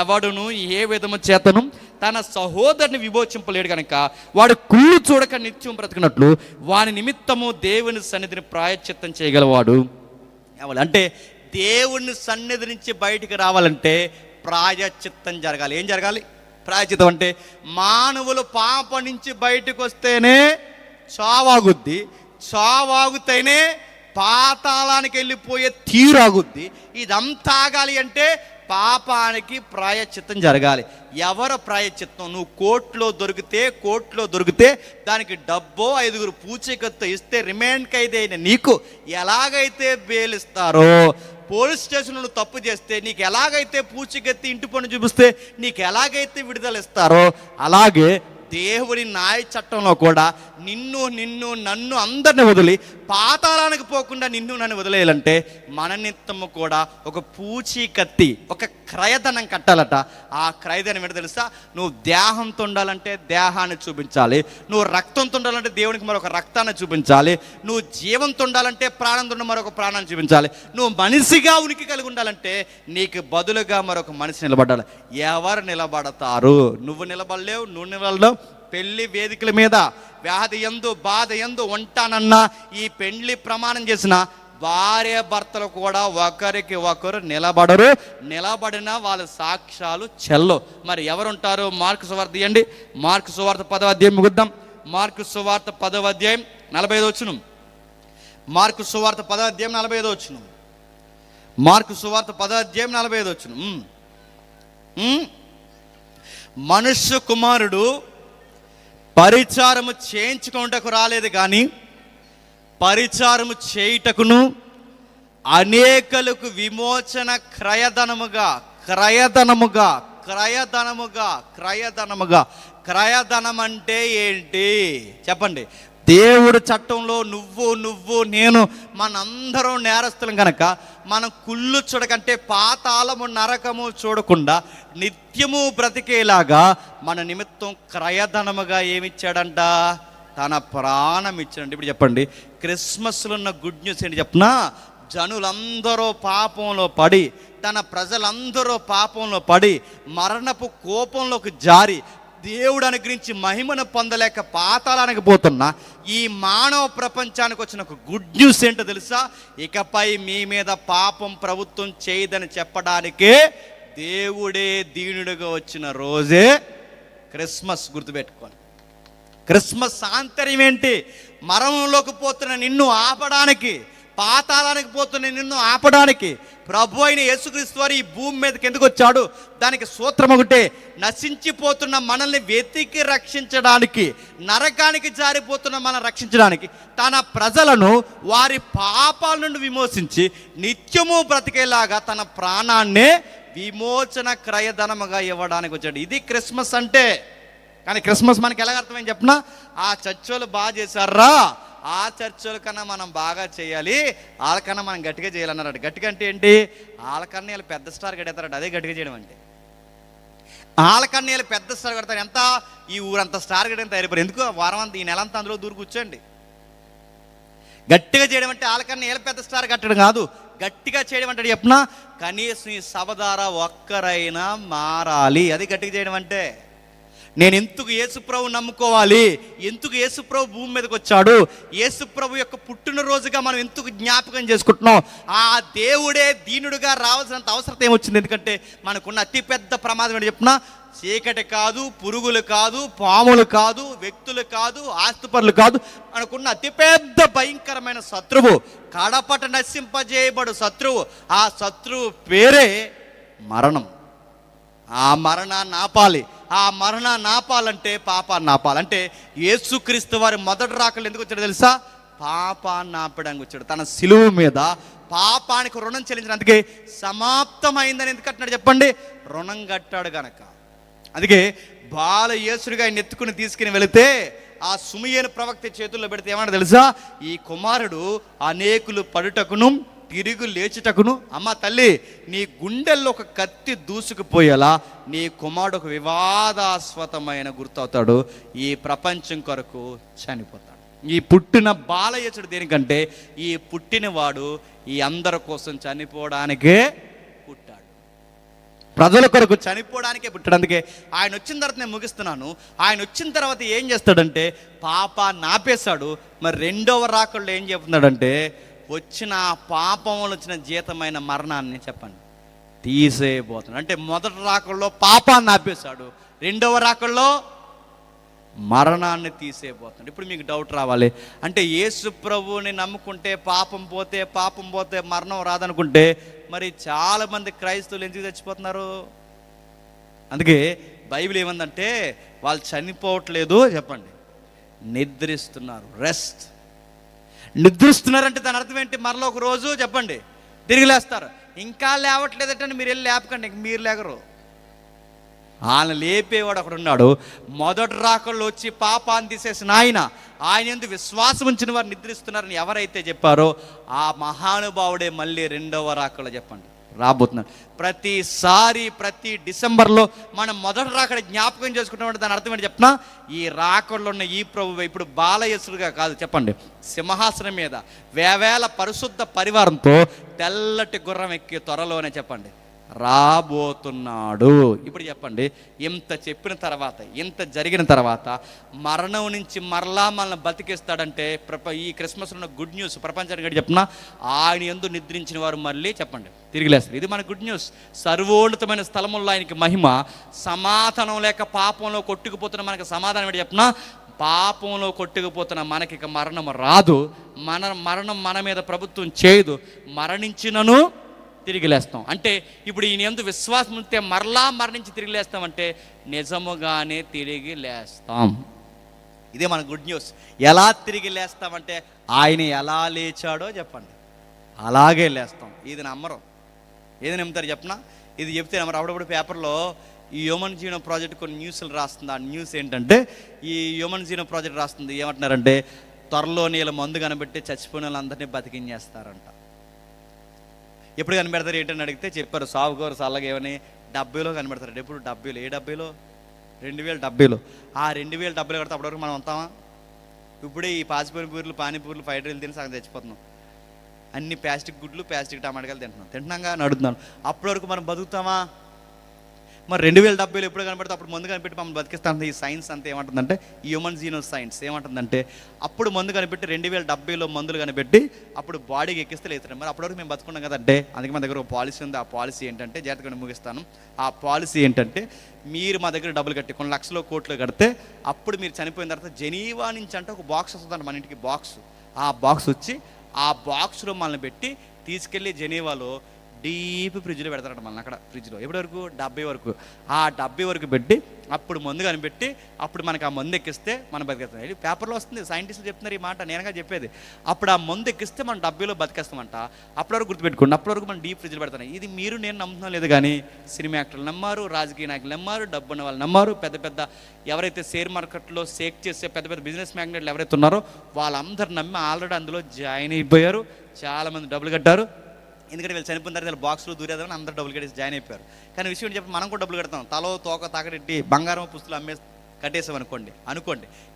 B: ఎవడును ఏ విధము చేతను తన సహోదరుని విమోచింపలేడు కనుక వాడు కుళ్ళు చూడక నిత్యం బ్రతికినట్లు వాని నిమిత్తము దేవుని సన్నిధిని ప్రాయశ్చిత్తం చేయగలవాడు ఎవరు? అంటే దేవుని సన్నిధి నుంచి బయటికి రావాలంటే ప్రాయశ్చిత్తం జరగాలి. ఏం జరగాలి? ప్రాయశ్చిత్తం అంటే మానవులు పాప నుంచి బయటకు వస్తేనే చావాగుద్ది, చావాగుతేనే పాతాళానికి వెళ్ళిపోయే తీరాగుద్ది. ఇదంతా ఆగాలి అంటే పాపానికి ప్రాయశ్చిత్తం జరగాలి. ఎవరు ప్రాయశ్చిత్తం? నువ్వు కోర్టులో దొరికితే దానికి డబ్బో 5 పూచీకత్తు ఇస్తే రిమాండ్ ఖైదీ అయిన నీకు ఎలాగైతే బెయిల్ ఇస్తారో, పోలీస్ స్టేషన్లో తప్పు చేస్తే నీకు ఎలాగైతే పూచీకత్తి ఇంటి పన్ను చూపిస్తే నీకు ఎలాగైతే విడుదల ఇస్తారో, అలాగే దేవుని న్యాయ చట్టంలో కూడా నన్ను అందరిని వదిలి పాతాళానికి పోకుండా నన్ను వదిలేయాలంటే మన నిమిత్తము కూడా ఒక పూచీకత్తి, ఒక క్రయధనం కట్టాలట. ఆ క్రయధనం ఏంటో తెలుసా? నువ్వు దేహంతో ఉండాలంటే దేహాన్ని చూపించాలి, నువ్వు రక్తంతో ఉండాలంటే దేవునికి మరొక రక్తాన్ని చూపించాలి, నువ్వు జీవంతో ఉండాలంటే ప్రాణంతో ఉన్న మరొక ప్రాణాన్ని చూపించాలి, నువ్వు మనిషిగా ఉనికి కలిగి ఉండాలంటే నీకు బదులుగా మరొక మనిషి నిలబడాలి. ఎవరు నిలబడతారు? నువ్వు నిలబడలేవు, నువ్వు నిలబడలేవు. పెళ్లి వేదికల మీద వ్యాధి యందు బాధ యందు ఉంటానన్నా ఈ పెళ్లి ప్రమాణం చేసిన భార్య భర్తలు కూడా ఒకరికి ఒకరు నిలబడరు, నిలబడిన వాళ్ళ సాక్ష్యాలు చెల్లో. మరి ఎవరుంటారు? మార్కు సువార్త తీయండి. మార్కు సువార్త 10వ అధ్యాయం ముగిద్దాం. మార్కు సువార్త 10వ అధ్యాయం 45వ వచనం. మార్కు సువార్త 10వ అధ్యాయం 45వ వచనం. మార్కు సువార్త 10వ అధ్యాయం 45వ వచనం. మనుష్య కుమారుడు పరిచారము చేయించుకుంటకు రాలేదు కానీ పరిచారము చేయుటకును అనేకులకు విమోచన క్రయధనముగా. క్రయధనం అంటే ఏంటి చెప్పండి? దేవుడు చట్టంలో నువ్వు నేను మనందరం నేరస్తులం కనుక మనం కుళ్ళు చూడకంటే పాతాళము నరకము చూడకుండా నిత్యము బ్రతికేలాగా మన నిమిత్తం క్రయధనముగా ఏమిచ్చాడంట? తన ప్రాణం ఇచ్చాడండి. ఇప్పుడు చెప్పండి, క్రిస్మస్లో ఉన్న గుడ్ న్యూస్ ఏంటి చెప్పనా? జనులందరూ పాపంలో పడి, తన ప్రజలందరూ పాపంలో పడి మరణపు కోపంలోకి జారి దేవుడు అనుగ్రహించి మహిమను పొందలేక పాతాళానికి పోతున్న ఈ మానవ ప్రపంచానికి వచ్చిన ఒక గుడ్ న్యూస్ ఏంటో తెలుసా? ఇకపై మీ మీద పాపం ప్రభుత్వం చేయదని చెప్పడానికే దేవుడే దీనుడిగా వచ్చిన రోజే క్రిస్మస్. గుర్తుపెట్టుకోండి. క్రిస్మస్ ఆంతర్యం ఏంటి? మరణంలోకి పోతున్న నిన్ను ఆపడానికి, పాతాళానికి పోతున్న నిన్ను ఆపడానికి ప్రభు అయిన యేసుక్రీస్తు వారు ఈ భూమి మీదకి ఎందుకు వచ్చాడు? దానికి సూత్రం ఒకటే, నశించిపోతున్న మనల్ని వెతికి రక్షించడానికి, నరకానికి జారిపోతున్న మనల్ని రక్షించడానికి, తన ప్రజలను వారి పాపాల నుండి విమోచించి నిత్యము బ్రతికేలాగా తన ప్రాణాన్నే విమోచన క్రయధనముగా ఇవ్వడానికి వచ్చాడు. ఇది క్రిస్మస్ అంటే. కానీ క్రిస్మస్ మనకి ఎలా అర్థమైంది చెప్పనా? ఆ చర్చోళ్ళు బాగా చేశారా, ఆ చర్చల కన్నా మనం బాగా చేయాలి, వాళ్ళకన్నా మనం గట్టిగా చేయాలన్నాడు. గట్టిగా అంటే ఏంటి? వాళ్ళకన్నా వీళ్ళు పెద్ద స్టార్ కడతారట, అదే గట్టిగా చేయడం అంటే. వాళ్ళకన్నా వీళ్ళు పెద్ద స్టార్ కడతారు. ఎంత? ఈ ఊరంతా స్టార్ కట్టడం తయారైపోయారు. ఎందుకు? వారం అంతా, ఈ నెలంతా అందులో దూరు కూర్చోండి. గట్టిగా చేయడం అంటే వాళ్ళకన్నా వీళ్ళు పెద్ద స్టార్ కట్టడం కాదు. గట్టిగా చేయడం అంటే చెప్పనా? కనీసం ఈ సభ ద్వారా ఒక్కరైనా మారాలి, అది గట్టిగా చేయడం అంటే. నేను ఎందుకు యేసుప్రభు నమ్ముకోవాలి, ఎందుకు యేసుప్రభు భూమి మీదకి వచ్చాడు, యేసుప్రభు యొక్క పుట్టినరోజుగా మనం ఎందుకు జ్ఞాపకం చేసుకుంటున్నాం, ఆ దేవుడే దీనుడిగా రావాల్సినంత అవసరం ఏమొచ్చింది? ఎందుకంటే మనకున్న అతిపెద్ద ప్రమాదం ఏంటి చెప్పినా? చీకటి కాదు, పురుగులు కాదు, పాములు కాదు, వ్యక్తులు కాదు, ఆస్తిపరులు కాదు. మనకున్న అతిపెద్ద భయంకరమైన శత్రువు, కడపట నశింపజేయబడు శత్రువు. ఆ శత్రువు పేరే మరణం. ఆ మరణాన్ని ఆపాలి. ఆ మరణాన్ని ఆపాలంటే పాపాన్ని ఆపాలంటే యేసుక్రీస్తు వారి మొదటి రాకలు ఎందుకు వచ్చాడు తెలుసా? పాపాన్ని ఆపడానికి వచ్చాడు. తన సిలువ మీద పాపానికి రుణం చెల్లించినందుకే సమాప్తమైందని ఎందుకు కట్టినాడు చెప్పండి? రుణం కట్టాడు గనక. అందుకే బాల యేసుడిగా ఆయన ఎత్తుకుని తీసుకుని వెళితే ఆ సుమియేను ప్రవక్త చేతుల్లో పెడితే ఏమన్నా తెలుసా? ఈ కుమారుడు అనేకులు పడుటకును తిరిగి లేచుటకును, అమ్మ తల్లి నీ గుండెల్లో ఒక కత్తి దూసుకుపోయేలా నీ కుమారుడు ఒక వివాదాస్పదమైన గుర్తవుతాడు, ఈ ప్రపంచం కొరకు చనిపోతాడు. ఈ పుట్టిన బాలయేసుడు దేనికంటే ఈ పుట్టినవాడు ఈ అందరి కోసం చనిపోవడానికే పుట్టాడు, ప్రజల కొరకు చనిపోవడానికే పుట్టాడు. అందుకే ఆయన వచ్చిన తర్వాత నేను ముగిస్తున్నాను. ఆయన వచ్చిన తర్వాత ఏం చేస్తాడంటే పాపాన్ని ఆపేశాడు. మరి రెండవ రాకల్లో ఏం చెప్తున్నాడంటే వచ్చిన పాపంలో వచ్చిన జీతమైన మరణాన్ని చెప్పండి తీసేయబోతున్నాడు. అంటే మొదటి రాకల్లో పాపాన్ని ఆపేశాడు, రెండవ రాకల్లో మరణాన్ని తీసేయబోతున్నాడు. ఇప్పుడు మీకు డౌట్ రావాలి, అంటే యేసు ప్రభువుని నమ్ముకుంటే పాపం పోతే మరణం రాదనుకుంటే మరి చాలామంది క్రైస్తవులు ఎందుకు చచ్చిపోతున్నారు? అందుకే బైబిల్ ఏమందంటే వాళ్ళు చనిపోవట్లేదు, చెప్పండి నిద్రిస్తున్నారు. రెస్ట్. నిద్రిస్తున్నారంటే దాని అర్థం ఏంటి? మరలో ఒక రోజు చెప్పండి తిరిగి లేస్తారు. ఇంకా లేవట్లేదంటే మీరు వెళ్ళి లేపకండి, ఇంక మీరు లేగరు. ఆయన లేపేవాడు అక్కడ ఉన్నాడు. మొదటి రాకల్లో వచ్చి పాపాన్ని తీసేసిన ఆయన యందు విశ్వాసం ఉంచిన వారు నిద్రిస్తున్నారని ఎవరైతే చెప్పారో ఆ మహానుభావుడే మళ్ళీ రెండవ రాకల్లో చెప్పండి రాబోతున్నాడు. ప్రతిసారి ప్రతి డిసెంబర్లో మనం మొదటి రాకడ జ్ఞాపకం చేసుకుంటామంటే దాని అర్థం ఏంటి చెప్పినా, ఈ రాకల్లో ఉన్న ఈ ప్రభువు ఇప్పుడు బాలయేసుడుగా కాదు, చెప్పండి సింహాసనం మీద వేవేల పరిశుద్ధ పరివారంతో తెల్లటి గుర్రం ఎక్కి త్వరలోనే చెప్పండి రాబోతున్నాడు. ఇప్పుడు చెప్పండి, ఇంత చెప్పిన తర్వాత, ఇంత జరిగిన తర్వాత మరణం నుంచి మరలా మనల్ని బతికిస్తాడంటే ఈ క్రిస్మస్ ఉన్న గుడ్ న్యూస్ ప్రపంచానికి చెప్పిన ఆయన యందు నిద్రించిన వారు మళ్ళీ చెప్పండి తిరిగి లేస్తారు. ఇది మన గుడ్ న్యూస్. సర్వోన్నతమైన స్థలముల్లో ఆయనకి మహిమ. సమాధానం లేక పాపంలో కొట్టుకుపోతున్న మనకి సమాధానం ఏంటి చెప్పిన, పాపంలో కొట్టుకుపోతున్న మనకి ఇక మరణం రాదు. మరణం మన మీద ప్రభుత్వం చేయదు. మరణించినను తిరిగి లేస్తాం. అంటే ఇప్పుడు ఈయన యందు విశ్వాసం ఉంటే మరలా మరణించి తిరిగి లేస్తామంటే నిజముగానే తిరిగి లేస్తాం. ఇదే మన గుడ్ న్యూస్. ఎలా తిరిగి లేస్తామంటే ఆయన ఎలా లేచాడో చెప్పండి అలాగే లేస్తాం. ఇది నమ్మరు. ఏది నమ్ముతారు చెప్పనా? ఇది చెప్తే నమ్మరు. అప్పుడప్పుడు పేపర్లో ఈ హ్యూమన్ జీనో ప్రాజెక్ట్ కొన్ని న్యూస్లు రాస్తుంది. ఆ న్యూస్ ఏంటంటే ఈ హ్యూమన్ జీనో ప్రాజెక్ట్ రాస్తుంది. ఏమంటున్నారంటే త్వరలో నీళ్ళ మందు కనబెట్టి చచ్చిపోయిన వాళ్ళందరినీ బతికించేస్తారంట. ఎప్పుడు కనిపెడతారు ఏంటని అడిగితే చెప్పారు సాగుకోరు చల్లగా ఏమని 70లో కనిపెడతారు. ఎప్పుడు 70లో? ఏ 70లో? 2070లో. ఆ 2070 కడితే అప్పటివరకు మనం ఉంటామా? ఇప్పుడే ఈ పాచిపోయిన పూర్లు, పానీపూర్లు, ఫ్రైడ్ రైలు తిని సగం చచ్చిపోతున్నాం. అన్ని ప్లాస్టిక్ గుడ్లు, ప్లాస్టిక్ టమాటాలు తింటున్నాగా నడుతున్నాను. అప్పటి వరకు మనం బతుకుతామా? మరి 2070లో ఎప్పుడు కనబడితే అప్పుడు మందు కనిపెట్టి మమ్మల్ని బతికిస్తాను. ఈ సైన్స్ అంతా ఏమంటుందంటే, ఈ హ్యూమన్ జీనో సైన్స్ ఏమంటుందంటే అప్పుడు మందు కనిపెట్టి 2070లో మందులు కనిపెట్టి అప్పుడు బాడీకి ఎక్కిస్తే లేస్తారు. మరి అప్పటివరకు మేము బతుకున్నాం కదంటే. అందుకే మా దగ్గర ఒక పాలసీ ఉంది. ఆ పాలసీ ఏంటంటే, జాగ్రత్తగా ముగిస్తాను. ఆ పాలసీ ఏంటంటే, మీరు మా దగ్గర డబ్బులు కట్టి కొన్ని లక్షలు కోట్లు కడితే అప్పుడు మీరు చనిపోయిన తర్వాత జెనీవా నుంచి అంటే ఒక బాక్స్ వస్తుందంట మన ఇంటికి. బాక్స్, ఆ బాక్స్ వచ్చి ఆ బాక్స్లో మనల్ని పెట్టి తీసుకెళ్ళి జెనీవాలో డీప్ ఫ్రిడ్జ్లో పెడతారట మనల్ని. అక్కడ ఫ్రిడ్జ్లో ఎప్పటి వరకు? 70 వరకు. ఆ 70 వరకు పెట్టి అప్పుడు మందు కనిపెట్టి అప్పుడు మనకు ఆ మందు ఎక్కిస్తే మనం బతికేస్తాం. ఇది పేపర్లో వస్తుంది, సైంటిస్టులు చెప్తున్నారు ఈ మాట, నేనగా చెప్పేది. అప్పుడు ఆ మందు ఎక్కిస్తే మనం 70లో బతికేస్తామంట. అప్పటి వరకు గుర్తుపెట్టుకోండి, అప్పటి వరకు మనం డీప్ ఫ్రిడ్జ్లో పెడతాం. ఇది మీరు నేను నమ్ముతున్నాం లేదు కానీ సినిమా యాక్టర్లు నమ్మారు, రాజకీయ నాయకులు నమ్మారు, డబ్బున్న వాళ్ళు నమ్మారు, పెద్ద పెద్ద ఎవరైతే షేర్ మార్కెట్లో షేక్ చేసే పెద్ద పెద్ద బిజినెస్ మ్యాగ్నెట్లు ఎవరైతే ఉన్నారో వాళ్ళందరూ నమ్మి ఆల్రెడీ అందులో జాయిన్ అయిపోయారు. చాలామంది డబ్బులు కట్టారు. ఎందుకంటే వీళ్ళు చనిపోయిన తర్వాత వీళ్ళు బాక్స్లో దూరేదామని అందరూ డబ్బులు కట్టేసి జాయిన్ అయిపోయారు. కానీ విషయం చెప్పి మనం కూడా డబ్బులు కడతాం. తలో తోక తాకడెట్టి బంగారం పుస్తులు కట్టేసాం అనుకోండి.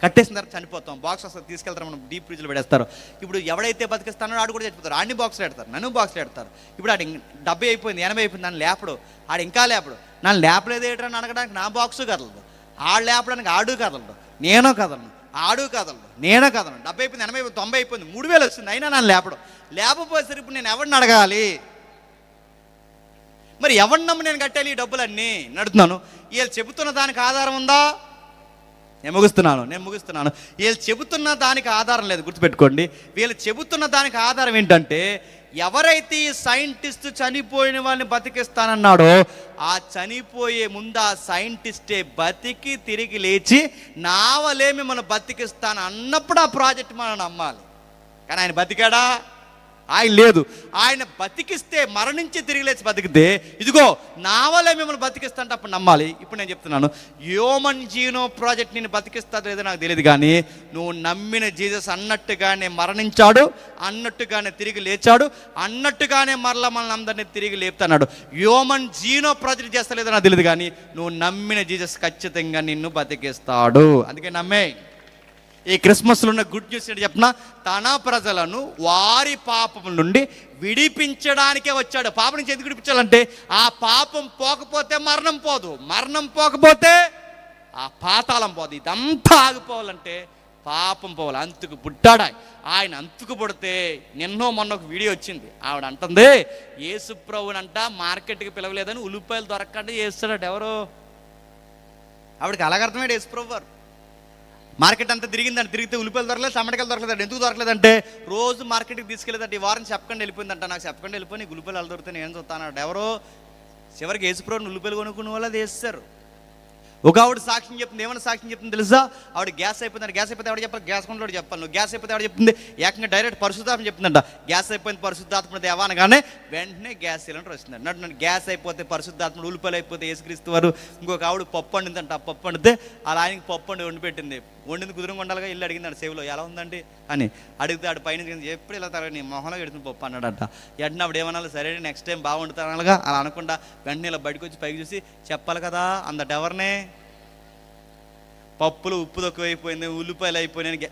B: కట్టేసిన తర్వాత చనిపోతాం. బాక్స్ వస్తుంది తీసుకెళ్తారు, మనం డీప్ ఫ్రిడ్జ్లో పెడేస్తారు. ఇప్పుడు ఎవడైతే బతికిస్తానో ఆడు కూడా చచ్చిపోతారు. ఆడిని బాక్స్లో పెడతారు, నన్ను బాక్స్లో పెడతారు. ఇప్పుడు ఆడు 70 అయిపోయింది, 80 అయిపోయింది, నన్ను లేపడు. ఆడు ఇంకా లేపడు. నన్ను లేపలేదు ఏంటని అడగడానికి నా బాక్సు కదలదు, ఆడు లేపడానికి ఆడు కదలడు, నేను కదలను, ఆడు కదలడు, నేను కదలను. 70 అయిపోయింది, 80 అయిపోయింది, 90 అయిపోయింది, 3000 వస్తుంది, అయినా నన్ను లేపడు. లేకపోతే ఇప్పుడు నేను ఎవరిని అడగాలి? మరి ఎవరిని నమ్మి నేను కట్టాలి ఈ డబ్బులన్నీ నడుతున్నాను? వీళ్ళు చెబుతున్న దానికి ఆధారం ఉందా? నేను ముగిస్తున్నాను. వీళ్ళు చెబుతున్న దానికి ఆధారం లేదు, గుర్తుపెట్టుకోండి. వీళ్ళు చెబుతున్న దానికి ఆధారం ఏంటంటే, ఎవరైతే ఈ సైంటిస్ట్ చనిపోయిన వాళ్ళని బతికిస్తానన్నాడో ఆ చనిపోయే ముందు ఆ సైంటిస్టే బతికి తిరిగి లేచి నా వలే మిమ్మల్ని బతికిస్తాను అన్నప్పుడు ఆ ప్రాజెక్ట్ మనం నమ్మాలి. కానీ ఆయన బతికాడా? ఆయన లేదు. ఆయన బతికిస్తే, మరణించి తిరిగి లేచి బతికితే, ఇదిగో నా వల్లే మిమ్మల్ని బతికిస్తా అంటే అప్పుడు నమ్మాలి. ఇప్పుడు నేను చెప్తున్నాను, హ్యూమన్ జీనో ప్రాజెక్ట్ నేను బతికిస్తా లేదో నాకు తెలియదు, కానీ నువ్వు నమ్మిన జీసస్ అన్నట్టుగానే మరణించాడు, అన్నట్టుగానే తిరిగి లేచాడు, అన్నట్టుగానే మరలా మనల్ని అందరినీ తిరిగి లేపుతున్నాడు. హ్యూమన్ జీనో ప్రాజెక్ట్ చేస్తలేదో నాకు తెలియదు, కానీ నువ్వు నమ్మిన జీసస్ ఖచ్చితంగా నిన్ను బతికిస్తాడు. అందుకే నమ్మే. ఈ క్రిస్మస్లో ఉన్న గుడ్ న్యూస్ ఏంటి చెప్పిన, తన ప్రజలను వారి పాపం నుండి విడిపించడానికే వచ్చాడు. పాపం నుంచి ఎందుకు విడిపించాలంటే, ఆ పాపం పోకపోతే మరణం పోదు, మరణం పోకపోతే ఆ పాతాళం పోదు. ఇదంతా ఆగిపోవాలంటే పాపం పోవాలి. అంతుకు పుట్టాడు ఆయన. అంతుకు పుడితే నిన్నో మొన్న ఒక వీడియో వచ్చింది, ఆవిడ అంటుంది యేసు ప్రభునంట మార్కెట్కి పిలవలేదని ఉల్లిపాయలు దొరకకుండా చేస్తాడట. ఎవరు? ఆవిడకి అలాగ అర్థమయ్యాడు యేసు ప్రభు వారు. మార్కెట్ అంతా తిరిగిందంటే, తిరిగితే ఉల్లిపాయలు దొరకలేదు, టమాటాలు దొరకలేదంటే. ఎందుకు దొరకలేదంటే రోజు మార్కెట్కి తీసుకెళ్ళేదంటే ఈ వారం చెప్పకుండా వెళ్ళిపోయిందంట. నాకు చెప్పకుండా వెళ్ళిపోయి నీకు ఉల్లిపాయలు అలా దొరికితే నేను చూస్తానంట. ఎవరో చివరికి యేసుప్రభుని ఉల్లిపాయలు కొనుక్కున్న వాళ్ళు అది వేస్తారు. ఒక ఆవిడ సాక్ష్యం చెప్తుంది. ఏమైనా సాక్ష్యం చెప్తుంది తెలుసా? ఆవిడ గ్యాస్ అయిపోయిందంట. గ్యాస్ అయిపోతే ఆవిడ చెప్పాలి, గ్యాస్ కొండలో చెప్పాలి. నువ్వు గ్యాస్ అయిపోతే ఆవిడ చెప్తుంది, ఏకంగా డైరెక్ట్ పరిశుద్ధాత్మ చెప్తుందంట. గ్యాస్ అయిపోయింది పరిశుద్ధాత్మ దేవా అనగానే వెంటనే గ్యాస్ సిలిండర్ వస్తుందంట. నన్ను గ్యాస్ అయిపోతే పరిశుద్ధాత్మ, ఉల్లిపాయలు అయిపోతే యేసుక్రీస్తు వారు. ఇంకొక ఆవిడ పప్పు వండిందంట. ఆ పప్పు వండితే అలా ఆయనకి పప్పు వండి పెట్టింది. వండింది కుదురుగా ఉండాలిగా. ఇల్లు అడిగిందంట సేవలో, ఎలా ఉందండి అని అడిగితే ఆడు పైన ఎప్పుడు ఇలా తరగతి నీ మొహంలో ఎడుతుంది పప్పు అన్నాడంట. వెంటనే ఆవిడ ఏమన్నా సరే నెక్స్ట్ టైం బాగుంటుందనగా అలా అనకుండా వెంటనే ఇలా బయటకు వచ్చి పైకి చూసి చెప్పాలి కదా అందట ఎవరినే, పప్పులు ఉప్పు తక్కువైపోయింది, ఉల్లిపాయలు అయిపోయినాయి.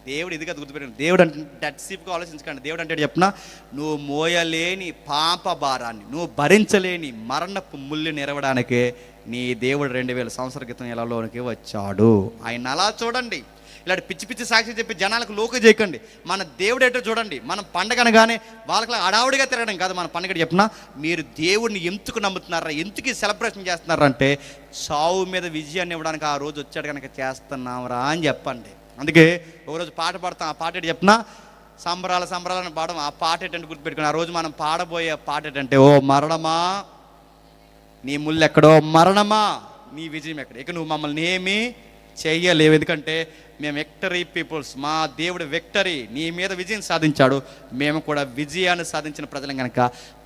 B: దేవుడు ఇది కదా గుర్తుపెట్టాను. దేవుడు అంటే డట్సీప్గా ఆలోచించకండి. దేవుడు అంటే చెప్పిన, నువ్వు మోయలేని పాప భారాన్ని, నువ్వు భరించలేని మరణపు ముళ్ళు నెరవడానికే నీ దేవుడు 2000 సంవత్సరాల క్రితం ఎలాలోనికి వచ్చాడు. ఆయన అలా చూడండి. ఇలాంటి పిచ్చి పిచ్చి సాక్షి చెప్పి జనాలకు లోక చేయకండి. మన దేవుడు ఏంటో చూడండి. మనం పండగ అనగానే వాళ్ళకి అడావుడిగా తిరగడం కాదు. మన పండుగ చెప్పినా, మీరు దేవుడిని ఎందుకు నమ్ముతున్నారా, ఎందుకు సెలబ్రేషన్ చేస్తున్నారా అంటే, సావు మీద విజయాన్ని ఇవ్వడానికి ఆ రోజు వచ్చాడు కనుక చేస్తున్నాంరా అని చెప్పండి. అందుకే ఒకరోజు పాట పాడతాం. ఆ పాట ఏంటి చెప్పినా, సంబరాల సంబరాలను పాడడం. ఆ పాట ఏంటంటే గుర్తుపెట్టుకుని, ఆ రోజు మనం పాడబోయే పాట ఏంటంటే, ఓ మరణమా నీ ముళ్ళు ఎక్కడో, మరణమా నీ విజయం ఎక్కడ, ఇక నువ్వు మమ్మల్ని ఏమీ చెయ్యలేవు. ఎందుకంటే మేము విక్టరీ పీపుల్స్, మా దేవుడు విక్టరీ, నీ మీద విజయం సాధించాడు, మేము కూడా విజయాన్ని సాధించిన ప్రజలం కనుక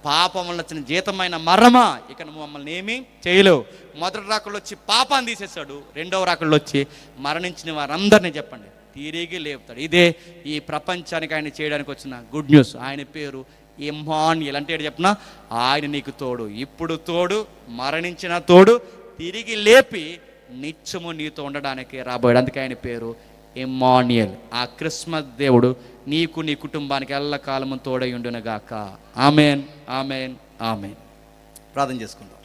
B: పాపం వల్ల వచ్చిన జీతమైన మరణమా ఇక నువ్వు మమ్మల్ని ఏమీ చేయలేవు. మొదటి రాకల్లో వచ్చి పాపాన్ని తీసేశాడు, రెండవ రాకల్లో వచ్చి మరణించిన వారందరినీ చెప్పండి తిరిగి లేపుతాడు. ఇదే ఈ ప్రపంచానికి ఆయన చేయడానికి వచ్చిన గుడ్ న్యూస్. ఆయన పేరు ఇమ్మాన్యుయేల్. అంటే చెప్పిన, ఆయన నీకు తోడు, ఇప్పుడు తోడు, మరణించిన తోడు, తిరిగి లేపి నిత్యము నీతో ఉండడానికి రాబోయాడు. అందుకే ఆయన పేరు ఇమ్మాన్యుయేల్. ఆ క్రిస్మస్ దేవుడు నీకు నీ కుటుంబానికి ఎల్లకాలము తోడై ఉండునుగాక. Amen, amen, amen. ప్రార్థన చేసుకుందాం.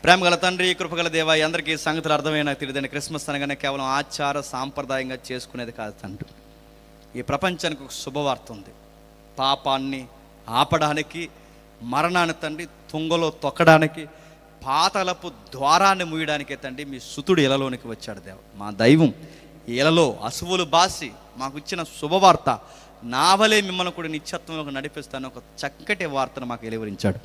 B: ప్రేమగల తండ్రి, కృపగల దేవ, అందరికీ సంగతులు అర్థమైనా తెలియదని, క్రిస్మస్ అనగానే కేవలం ఆచార సాంప్రదాయంగా చేసుకునేది కాదు తండ్రి. ఈ ప్రపంచానికి ఒక శుభవార్త ఉంది. పాపాన్ని ఆపడానికి, మరణాన్ని తండ్రి తుంగలో తొక్కడానికి, పాతాళపు ద్వారాన్ని మూయడానికే తండ్రి మీ సుతుడు ఇలలోనికి వచ్చాడు దేవ. మా దైవం ఇలలో అసువులు బాసి మాకు ఇచ్చిన శుభవార్త, నావలే మిమ్మల్ని కూడా నిత్యత్వంలోకి నడిపిస్తాను ఒక చక్కటి వార్తను మాకు వెలువరించాడు.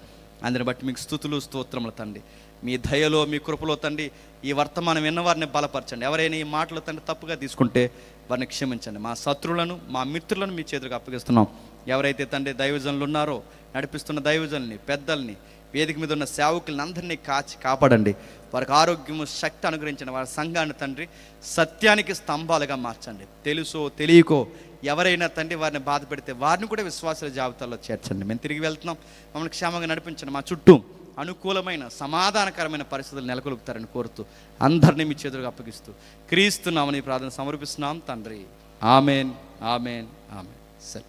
B: అందుని బట్టి మీకు స్తుతులు స్తోత్రములు తండ్రి. మీ దయలో, మీ కృపలో తండ్రి ఈ వర్తమానం విన్నవారిని బలపరచండి. ఎవరైనా ఈ మాటలు తండ్రి తప్పుగా తీసుకుంటే వారిని క్షమించండి. మా శత్రువులను, మా మిత్రులను మీ చేతులకు అప్పగిస్తున్నాం. ఎవరైతే తండ్రి దైవజనులు ఉన్నారో, నడిపిస్తున్న దైవజనుల్ని, పెద్దల్ని, వేదిక మీద ఉన్న సేవకులను అందరినీ కాపాడండి. వారికి ఆరోగ్యము, శక్తి అనుగ్రహించండి. వారి సంఘాన్ని తండ్రి సత్యానికి స్తంభాలుగా మార్చండి. తెలుసో తెలియకో ఎవరైనా తండ్రి వారిని బాధ పెడితే వారిని కూడా విశ్వాసాల జాబితాలో చేర్చండి. మేము తిరిగి వెళ్తున్నాం, మమ్మల్ని క్షేమంగా నడిపించండి. మా చుట్టూ అనుకూలమైన, సమాధానకరమైన పరిస్థితులు నెలకొల్పుతారని కోరుతూ అందరినీ మీ చేతులకు అప్పగిస్తూ క్రీస్తున్నామని ప్రార్థన సమర్పిస్తున్నాం తండ్రి. Amen, amen, amen. సరే.